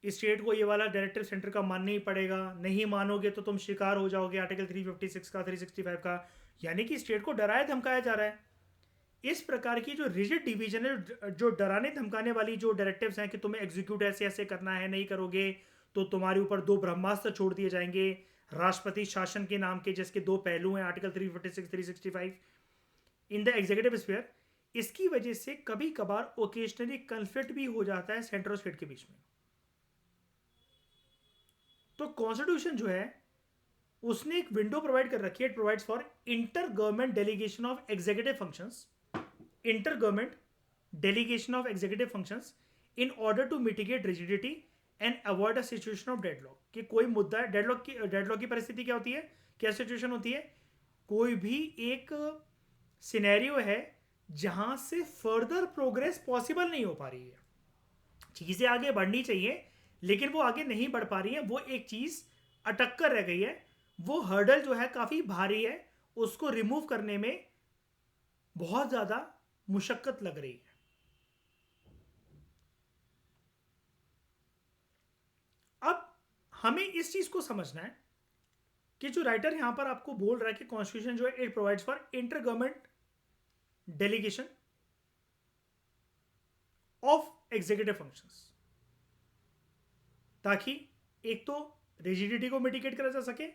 स्टेट को ये वाला डायरेक्टिव सेंटर का मानना ही पड़ेगा, नहीं मानोगे तो तुम शिकार हो जाओगे आर्टिकल 356 का, 365 का, यानी कि स्टेट को डराया धमकाया जा रहा है। इस प्रकार की जो रिजिड डिवीजन है, जो डराने धमकाने वाली जो डायरेक्टिव्स हैं कि तुम्हें एग्जीक्यूट ऐसे ऐसे करना है, नहीं करोगे तो तुम्हारे ऊपर 2 ब्रह्मास्त्र छोड़ दिए जाएंगे राष्ट्रपति शासन के नाम के, जिसके 2 पहलू हैं, article 356, 365 in the executive sphere. इसकी वजह से कभी कभार ओकेजनली कन्फ्लिक्ट भी हो जाता है सेंट्रल स्टेट के बीच में। तो कॉन्स्टिट्यूशन जो है उसने एक विंडो प्रोवाइड कर रखी है, it provides for inter government delegation of executive functions, inter government delegation of executive functions in order to mitigate rigidity and avoid a situation of deadlock. कि कोई मुद्दा है, डेडलॉक की परिस्थिति क्या होती है, क्या सिचुएशन होती है, कोई भी एक सिनेरियो है जहां से फर्दर प्रोग्रेस पॉसिबल नहीं हो पा रही है, चीजें आगे बढ़नी चाहिए लेकिन वो आगे नहीं बढ़ पा रही है, वो एक चीज अटक कर रह गई है, वो हर्डल जो है काफी भारी है, उसको रिमूव करने में बहुत ज्यादा मुशक्कत लग रही है। अब हमें इस चीज को समझना है कि जो राइटर यहां पर आपको बोल रहा है कि कॉन्स्टिट्यूशन जो है it provides for inter government delegation of executive functions, ताकि एक तो रिजिडिटी को मिटिगेट करा जा सके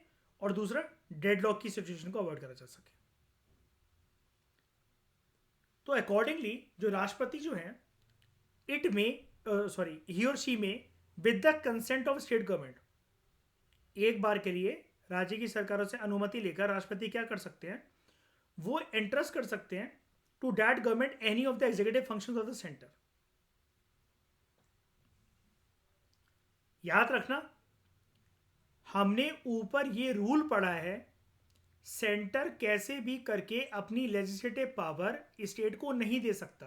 और दूसरा डेडलॉक की सिचुएशन को अवॉइड करा जा सके। तो अकॉर्डिंगली जो राष्ट्रपति जो है इट में ही और शी में with the consent of state government, एक बार के लिए राज्य की सरकारों से अनुमति लेकर राष्ट्रपति क्या कर सकते हैं, वो एंट्रस्ट कर सकते हैं to that government any of the executive functions of the centre. याद रखना हमने ऊपर ये रूल पढ़ा है, सेंटर कैसे भी करके अपनी लेजिस्लेटिव पावर स्टेट को नहीं दे सकता।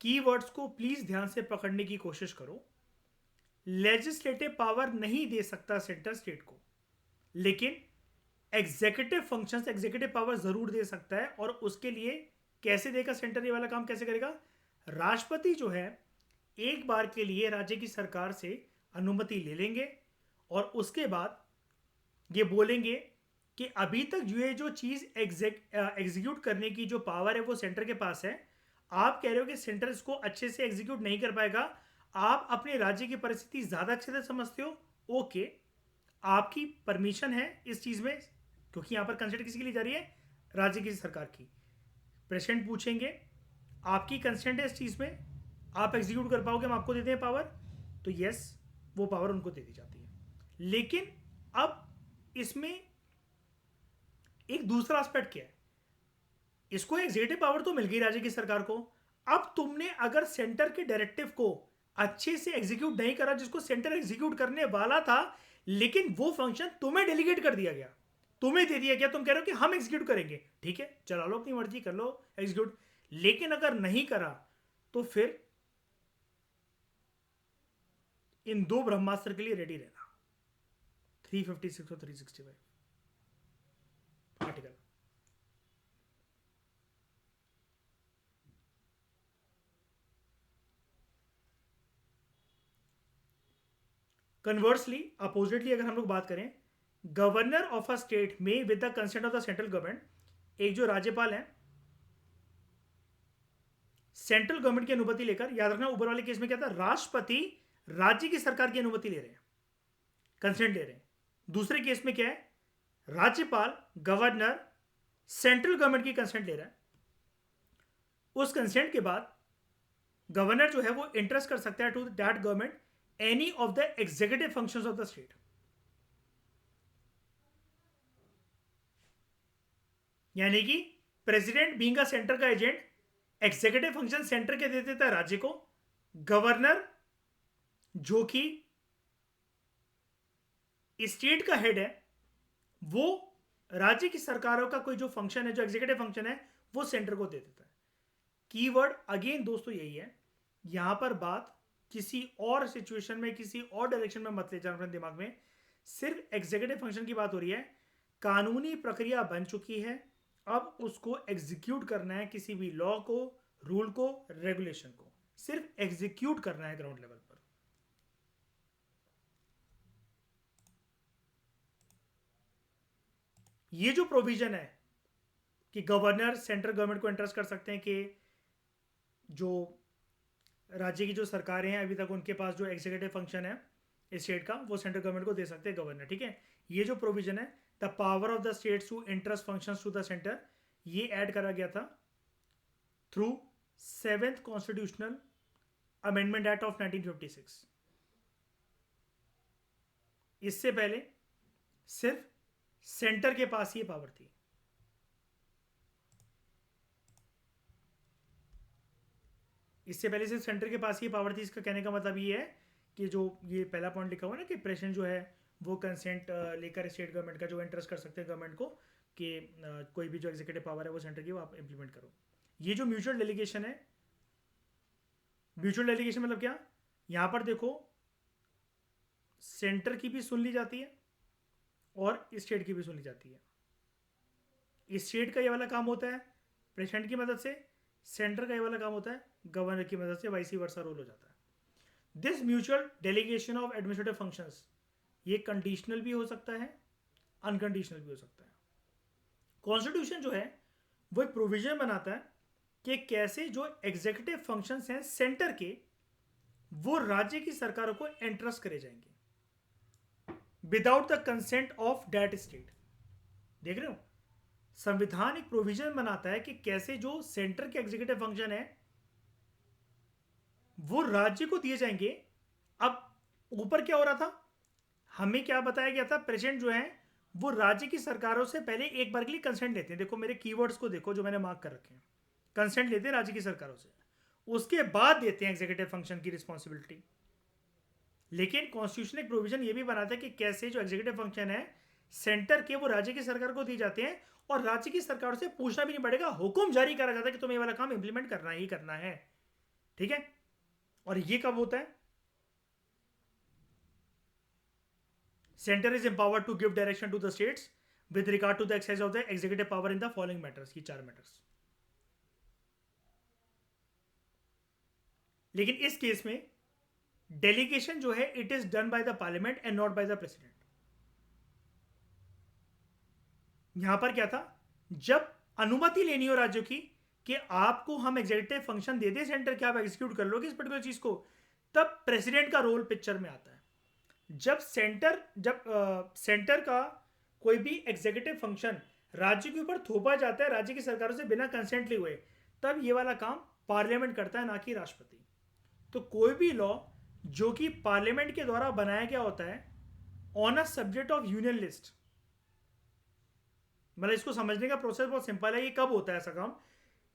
कीवर्ड्स को प्लीज ध्यान से पकड़ने की कोशिश करो। लेजिस्लेटिव पावर नहीं दे सकता सेंटर स्टेट को, लेकिन एग्जीक्यूटिव फंक्शंस, एग्जीक्यूटिव पावर जरूर दे सकता है। और उसके लिए कैसे देगा सेंटर, ये वाला काम कैसे करेगा, राष्ट्रपति जो है एक बार के लिए राज्य की सरकार से अनुमति ले लेंगे और उसके बाद ये बोलेंगे कि अभी तक ये जो चीज एग्जीक्यूट करने की जो पावर है वो सेंटर के पास है, आप कह रहे हो कि सेंटर इसको अच्छे से एग्जीक्यूट नहीं कर पाएगा, आप अपने राज्य की परिस्थिति ज्यादा अच्छे से समझते हो, ओके आपकी परमिशन है इस चीज में, क्योंकि यहां पर कंसिडर किसकी ली जा रही है, राज्य की सरकार की। प्रेसिडेंट पूछेंगे आपकी कंसेंट है इस चीज में, आप एग्जीक्यूट कर पाओगे, हम आपको देते हैं पावर, तो यस वो पावर उनको दे दी जाती है। लेकिन अब इसमें एक दूसरा एस्पेक्ट क्या है, इसको एग्जीक्यूटिव पावर तो मिल गई राज्य की सरकार को। अब तुमने अगर सेंटर के डायरेक्टिव को अच्छे से एग्जीक्यूट नहीं करा, जिसको सेंटर एग्जीक्यूट करने वाला था, लेकिन वो फंक्शन तुम्हें डेलीगेट कर दिया गया, तुम्हें दे दिया गया, तुम कह रहे हो कि हम एग्जीक्यूट करेंगे, ठीक है चला लो अपनी मर्जी कर लो एग्जीक्यूट, लेकिन अगर नहीं करा तो फिर इन दो ब्रह्मास्त्र के लिए रेडी रहना। 356 और 365 आर्टिकल। कन्वर्सली अपोजिटली अगर हम लोग बात करें, गवर्नर ऑफ अ स्टेट में with the consent of the central government, एक जो राज्यपाल है सेंट्रल गवर्नमेंट की अनुमति लेकर, याद रखना ऊपर वाले केस में क्या था, राष्ट्रपति राज्य की सरकार की अनुमति ले रहे हैं, कंसेंट ले रहे हैं। दूसरे केस में क्या है, राज्यपाल गवर्नर सेंट्रल गवर्नमेंट की कंसेंट ले रहा है। उस कंसेंट के बाद गवर्नर जो है वो इंटरेस्ट कर सकता है to that government any of the executive functions of the state. यानी कि प्रेसिडेंट बीइंग अ सेंटर का एजेंट एग्जीक्यूटिव फंक्शन सेंटर के दे देता है राज्य को, गवर्नर जो कि स्टेट का हेड है वो राज्य की सरकारों का कोई जो फंक्शन है, जो एग्जीक्यूटिव फंक्शन है, वो सेंटर को दे देता है। कीवर्ड अगेन दोस्तों यही है, यहां पर बात किसी और सिचुएशन में किसी और डायरेक्शन में मत ले जाना अपने दिमाग में, सिर्फ एग्जीक्यूटिव फंक्शन की बात हो रही है। कानूनी प्रक्रिया बन चुकी है, अब उसको एग्जीक्यूट करना है, किसी भी लॉ को, रूल को, रेगुलेशन को सिर्फ एग्जीक्यूट करना है ग्राउंड लेवल पर। ये जो प्रोविजन है कि गवर्नर सेंट्रल गवर्नमेंट को इंटरेस्ट कर सकते हैं कि जो राज्य की जो सरकारें हैं अभी तक उनके पास जो एग्जीक्यूटिव फंक्शन है स्टेट का, वो सेंट्रल गवर्नमेंट को दे सकते हैं गवर्नर, ठीक है। ये जो प्रोविजन है the power of the states to entrust functions to the centre, ये ऐड करा गया था through 7th constitutional amendment act of 1956। इससे पहले सिर्फ सेंटर के पास ये पावर थी। इससे पहले सिर्फ सेंटर के पास ये पावर थी। इसका कहने का मतलब ये है कि जो ये पहला पॉइंट लिखा हुआ है ना कि प्रेसिडेंट जो है वो कंसेंट लेकर स्टेट गवर्नमेंट का जो इंटरेस्ट कर सकते हैं गवर्नमेंट को कि कोई भी जो एग्जीक्यूटिव पावर है वो सेंटर की वो आप इंप्लीमेंट करो। ये जो म्यूचुअल डेलीगेशन है, म्यूचुअल डेलीगेशन मतलब क्या, यहां पर देखो सेंटर की भी सुन ली जाती है और स्टेट की भी सुन ली जाती है। स्टेट का ये वाला काम होता है प्रेसिडेंट की मदद से, सेंटर का ये वाला काम होता है गवर्नर की मदद से, वाइस वर्सा रोल हो जाता है। This mutual delegation of administrative functions ये कंडीशनल भी हो सकता है, अनकंडीशनल भी हो सकता है। कॉन्स्टिट्यूशन जो है वो एक प्रोविजन बनाता है कि कैसे जो एग्जीक्यूटिव फंक्शंस हैं सेंटर के वो राज्य की सरकारों को एंट्रस्ट करे जाएंगे without the consent of that state. देख रहे हो, संविधान एक प्रोविजन बनाता है कि कैसे जो सेंटर के एग्जीक्यूटिव फंक्शन है वो राज्य को दिए जाएंगे। अब ऊपर क्या हो रहा था, हमें क्या बताया गया था, प्रेसिडेंट जो है वो राज्य की सरकारों से पहले एक बार के लिए कंसेंट लेते हैं। देखो मेरे कीवर्ड्स को देखो जो मैंने मार्क कर रखे हैं, कंसेंट लेते हैं राज्य की सरकारों से, उसके बाद देते हैं एग्जीक्यूटिव फंक्शन की रिस्पॉन्सिबिलिटी। लेकिन कॉन्स्टिट्यूशन एक प्रोविजन ये भी बनाता है कि कैसे जो एग्जीक्यूटिव फंक्शन है सेंटर के वो राज्य की सरकार को दिए जाते हैं और राज्य की सरकार से पूछना भी नहीं पड़ेगा, हुक्म जारी करा जाता है कि तुम्हें ये वाला काम इंप्लीमेंट करना ही करना है, ठीक है। और ये कब होता है, centre is empowered to give direction to the states with regard to the exercise of the executive power in the following matters, ये 4 मैटर्स। लेकिन इस केस में डेलीगेशन जो है it is done by the parliament and not by the president. यहां पर क्या था, जब अनुमति लेनी हो राज्यों की कि आपको हम एग्जीक्यूटिव फंक्शन दे दे सेंटर के, आप एग्जीक्यूट कर लोगे इस पर्टिकुलर चीज को, तब प्रेसिडेंट का रोल पिक्चर में आता है। जब सेंटर का कोई भी एग्जीक्यूटिव फंक्शन राज्य के ऊपर थोपा जाता है राज्य की सरकारों से बिना कंसेंट लिए हुए, तब ये वाला काम पार्लियामेंट करता है, ना कि राष्ट्रपति। तो कोई भी लॉ जो कि पार्लियामेंट के द्वारा बनाया गया होता है on a subject of union list, मतलब इसको समझने का प्रोसेस बहुत सिंपल है। ये कब होता है ऐसा काम?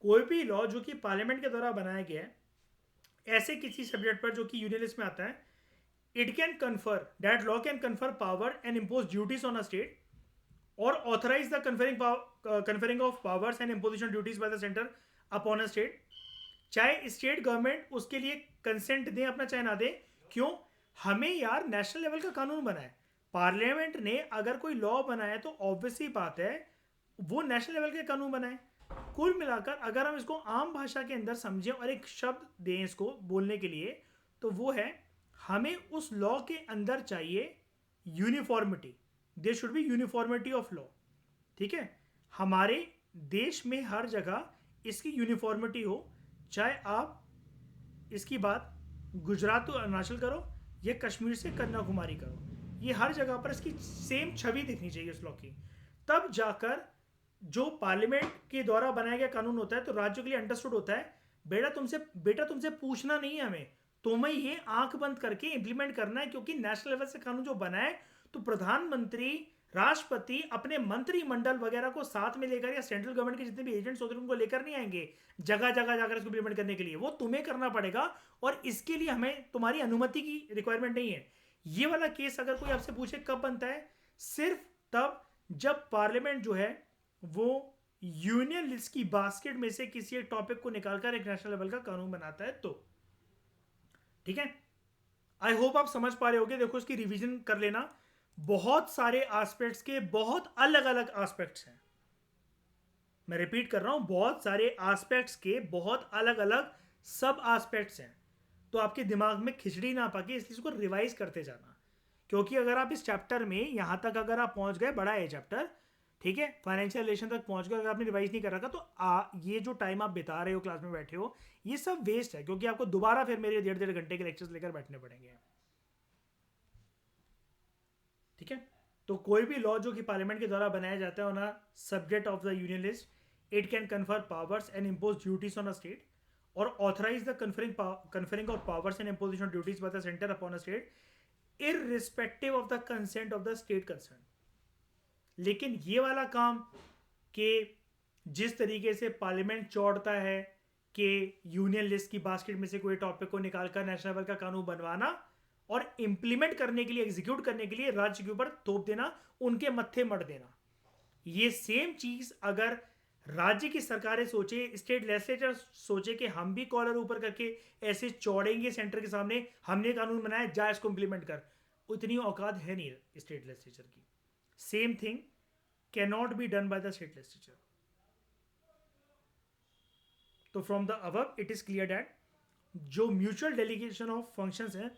कोई भी लॉ जो कि पार्लियामेंट के द्वारा बनाया गया है ऐसे किसी सब्जेक्ट पर जो कि यूनियन लिस्ट में आता है, it can confer, that law can confer power and impose duties on a state or authorise the conferring of powers and imposition duties by the centre upon a state. चाहे state government उसके लिए consent दें अपना चाहे ना दें। क्यों? हमें यार नेशनल लेवल का कानून बना है, पार्लियामेंट ने अगर कोई लॉ बनाया तो ऑब्वियसली बात है वो नेशनल लेवल के कानून बनाए। कुल मिलाकर अगर हम इसको आम भाषा के अंदर समझें और एक शब्द दें इसको बोलने के लिए, तो वो है हमें उस लॉ के अंदर चाहिए uniformity. There should be uniformity of law. ठीक है, हमारे देश में हर जगह इसकी यूनिफॉर्मिटी हो, चाहे आप इसकी बात गुजरात तो अरुणाचल करो या कश्मीर से कन्याकुमारी करो, ये हर जगह पर इसकी सेम छवि दिखनी चाहिए उस लॉ की। तब जाकर जो पार्लियामेंट के द्वारा बनाया गया कानून होता है तो राज्यों के लिए अंडरस्टूड होता है। बेटा तुमसे पूछना नहीं है हमें, तुम्हें ये आंख बंद करके इंप्लीमेंट करना है, क्योंकि नेशनल लेवल से कानून जो बना है तो प्रधानमंत्री, राष्ट्रपति अपने मंत्रिमंडल वगैरह को साथ में लेकर या सेंट्रल गवर्नमेंट के जितने भी एजेंट्स होते हैं उनको लेकर नहीं आएंगे जगह जगह जाकर इसको इंप्लीमेंट करने के लिए। वो तुम्हें करना पड़ेगा और इसके लिए हमें तुम्हारी अनुमति की रिक्वायरमेंट नहीं है। ये वाला केस अगर कोई आपसे पूछे कब बनता है, सिर्फ तब जब पार्लियामेंट जो है वो यूनियन लिस्ट की बास्केट में से किसी एक टॉपिक को निकालकर एक नेशनल लेवल का कानून बनाता है। तो ठीक है, आई होप आप समझ पा रहे होगे। देखो इसकी रिवीजन कर लेना, बहुत सारे एस्पेक्ट्स के बहुत अलग अलग एस्पेक्ट्स हैं। मैं रिपीट कर रहा हूं, बहुत सारे एस्पेक्ट्स के बहुत अलग अलग सब एस्पेक्ट्स हैं। तो आपके दिमाग में खिचड़ी ना पाके इसलिए इसको रिवाइज करते जाना, क्योंकि अगर आप इस चैप्टर में यहां तक अगर आप पहुंच गए, बड़ा है चैप्टर, ठीक है, फाइनेंशियल रिलेशन तक पहुंच गए, अगर आपने रिवाइज नहीं कर रखा तो ये जो टाइम आप बिता रहे हो क्लास में बैठे हो ये सब वेस्ट है, क्योंकि आपको दोबारा फिर मेरे 1.5 घंटे के लेक्चर्स लेकर बैठने पड़ेंगे। ठीक है, तो कोई भी लॉ जो कि पार्लियामेंट के द्वारा बनाया जाता है on a subject of the union list, it can confer powers and impose duties on a state or authorise the conferring of powers and imposition duties by the centre upon a state irrespective of the consent of the state concern. लेकिन ये वाला काम कि जिस तरीके से parliament चौड़ता है कि यूनियन लिस्ट की बास्केट में से कोई टॉपिक को निकालकर नेशनल लेवल का कानून बनवाना और इंप्लीमेंट करने के लिए, एग्जीक्यूट करने के लिए राज्य के ऊपर थोप देना, उनके मत्थे मर देना, ये सेम चीज अगर राज्य की सरकारें सोचे, स्टेट लेजिस्लेचर सोचे कि हम भी कॉलर ऊपर करके ऐसे चौड़ेंगे सेंटर के सामने, हमने कानून बनाया जा इसको इंप्लीमेंट कर, उतनी औकात है नहीं स्टेट लेजिस्लेचर की। Same thing cannot be done by the state legislature. तो from the above it is clear that जो म्यूचुअल डेलीगेशन ऑफ फंक्शंस हैं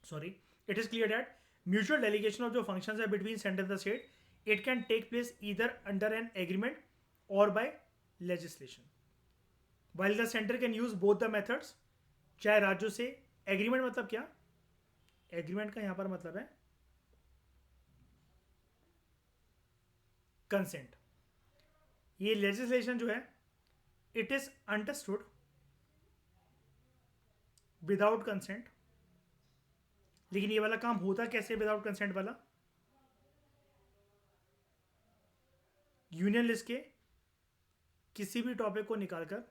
sorry, it is clear that mutual delegation of जो functions है between center and the state, it can take place either under an agreement or by legislation, while the center can use both the methods। चाहे राज्यों से agreement, मतलब क्या agreement का यहां पर मतलब है कंसेंट। ये लेजिस्लेशन जो है it is understood without consent. लेकिन ये वाला काम होता कैसे विदाउट कंसेंट वाला? यूनियन लिस्ट के किसी भी टॉपिक को निकालकर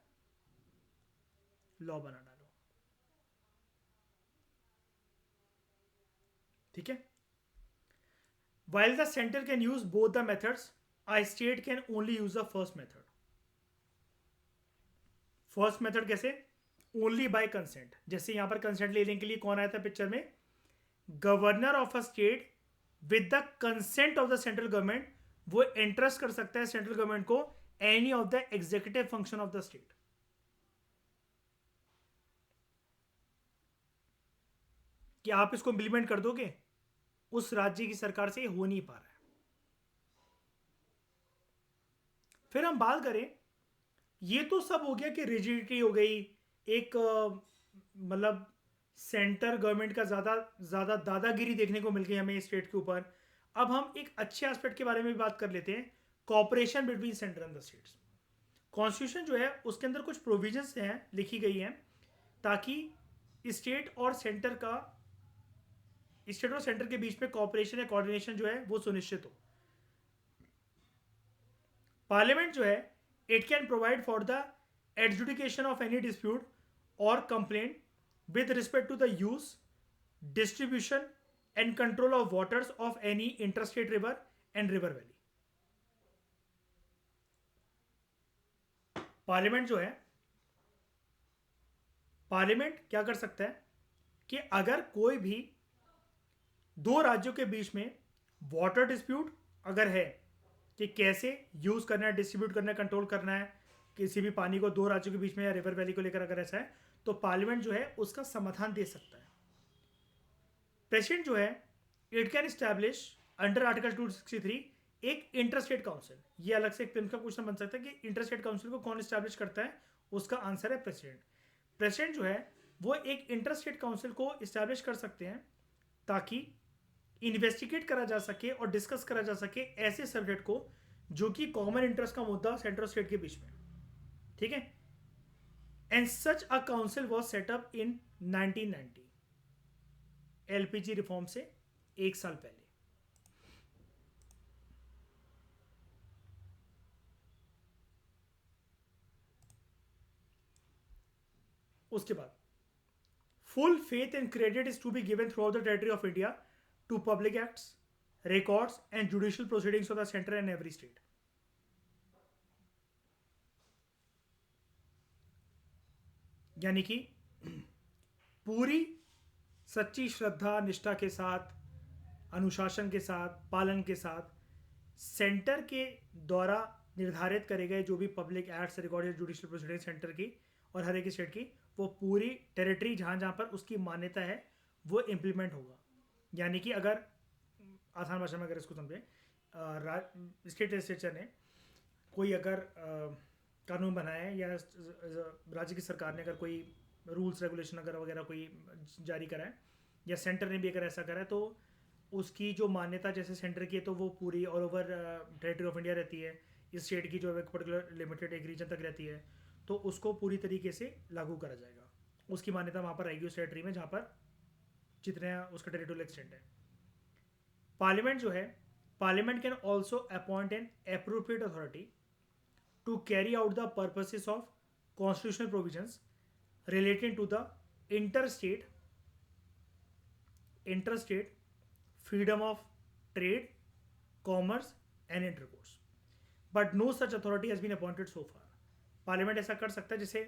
लॉ बना डालो। ठीक है, while the center can use both the methods, a state can only use the first method। First method कैसे? Only by consent. जैसे यहां पर कंसेंट लेने के लिए कौन आया था पिक्चर में? Governor of a state with the consent of the central government, वो इंटरेस्ट कर सकता है सेंट्रल गवर्नमेंट को any of the executive function of the state. कि आप इसको इंप्लीमेंट कर दोगे, उस राज्य की सरकार से हो नहीं पा रहा है। फिर हम बात करें, ये तो सब हो गया कि रिजिडिटी हो गई, एक मतलब सेंटर गवर्नमेंट का ज़्यादा दादागिरी देखने को मिल गई हमें स्टेट के ऊपर। अब हम एक अच्छे एस्पेक्ट के बारे में भी बात कर लेते हैं, cooperation between centre and the states. Constitution जो है उसके अंदर कुछ प्रोविजंस हैं, लिखी गई हैं, ताकि स्टेट और सेंटर का स्टेट और सेंटर के बीच में कॉपरेशन या कोऑर्डिनेशन जो है वो सुनिश्चित हो। पार्लियामेंट जो है it can provide for the adjudication of any dispute और complaint with respect to the use, distribution and control of waters of any interstate river and river valley. Parliament जो है, पार्लियामेंट क्या कर सकता है कि अगर कोई भी दो राज्यों के बीच में वाटर डिस्प्यूट अगर है कि कैसे यूज करना है, डिस्ट्रीब्यूट करना है, कंट्रोल करना है किसी भी पानी को दो राज्यों के बीच में या रिवर वैली को लेकर, अगर ऐसा है तो पार्लियामेंट जो है उसका समाधान दे सकता है। प्रेसिडेंट जो है it can establish under article 263 एक इंटरस्टेट काउंसिल। ये अलग से एक फिल्म का क्वेश्चन बन सकता है कि इंटरस्टेट काउंसिल को कौन स्टैब्लिश करता है, उसका आंसर है प्रेसिडेंट। प्रेसिडेंट जो है वो एक इंटरस्टेट काउंसिल को स्टैब्लिश कर सकते हैं ताकि इन्वेस्टिगेट करा जा सके और डिस्कस करा जा सके ऐसे सब्जेक्ट को जो कि कॉमन इंटरेस्ट का मुद्दा सेंट्रल स्टेट के बीच में, ठीक है। And such a council was set up in 1990 LPG reform से 1 साल पहले। उसके बाद full faith and credit is to be given through the territory of India to public acts, records and judicial proceedings of the centre and every state. यानी कि पूरी सच्ची श्रद्धा निष्ठा के साथ, अनुशासन के साथ, पालन के साथ सेंटर के द्वारा निर्धारित करे गए जो भी पब्लिक एक्ट्स, रिकॉर्ड या जुडिशियल प्रोसीडिंग सेंटर की और हर एक स्टेट की, वो पूरी टेरिटरी जहाँ जहाँ पर उसकी मान्यता है वो इम्प्लीमेंट होगा। यानी कि अगर आसान भाषा में अगर इसको समझें, स्टेट लेजिस्लेचर ने कोई अगर कानून बनाया है या राज्य की सरकार ने अगर कोई रूल्स रेगुलेशन अगर वगैरह कोई जारी करा है या सेंटर ने भी अगर ऐसा करा है तो उसकी जो मान्यता जैसे सेंटर की है तो वो पूरी all over territory of India रहती है। इस स्टेट की जो एक पर्टिकुलर लिमिटेड एक रीजन तक रहती है तो उसको पूरी तरीके से लागू करा जाएगा। उसकी मान्यता वहाँ पर रहेगी उस टेरिटरी में जहाँ पर जितने उसका टेरिटोरियल एक्सटेंट है। पार्लियामेंट जो है, parliament can also appoint an appropriate authority to carry out the purposes of constitutional provisions relating to the interstate freedom of trade, commerce and intercourse, but no such authority has been appointed so far. Parliament ऐसा कर सकता है जैसे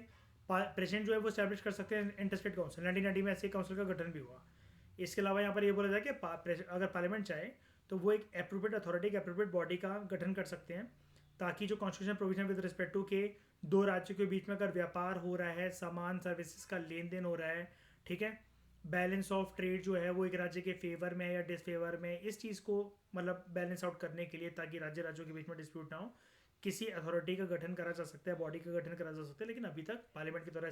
president जो है वो establish कर सकते हैं इंटरस्टेट काउंसिल। 1990 में ऐसे काउंसिल का गठन भी हुआ। इसके अलावा यहाँ पर ये बोला जाए कि अगर पार्लियामेंट चाहे तो वो एक एप्रोप्रिएट अथॉरिटी, एक एप्रोप्रिएट बॉडी का गठन कर सकते हैं ताकि जो constitution provision with respect to के दो राज्यों के बीच में अगर व्यापार हो रहा है, सामान सर्विसेज का लेन देन हो रहा है, ठीक है, बैलेंस ऑफ ट्रेड जो है वो एक राज्य के फेवर में या डिसफेवर में, इस चीज़ को मतलब बैलेंस आउट करने के लिए ताकि राज्यों के बीच में डिस्प्यूट ना हो, किसी अथॉरिटी का गठन करा जा सकता है, बॉडी का गठन करा जा सकता है। लेकिन अभी तक पार्लियामेंट की द्वारा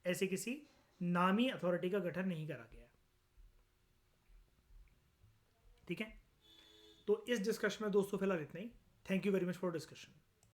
ऐसी किसी नामी अथॉरिटी का गठन नहीं करा गया। ठीक है, तो इस डिस्कशन में दोस्तों फिलहाल इतना ही। Thank you very much for discussion.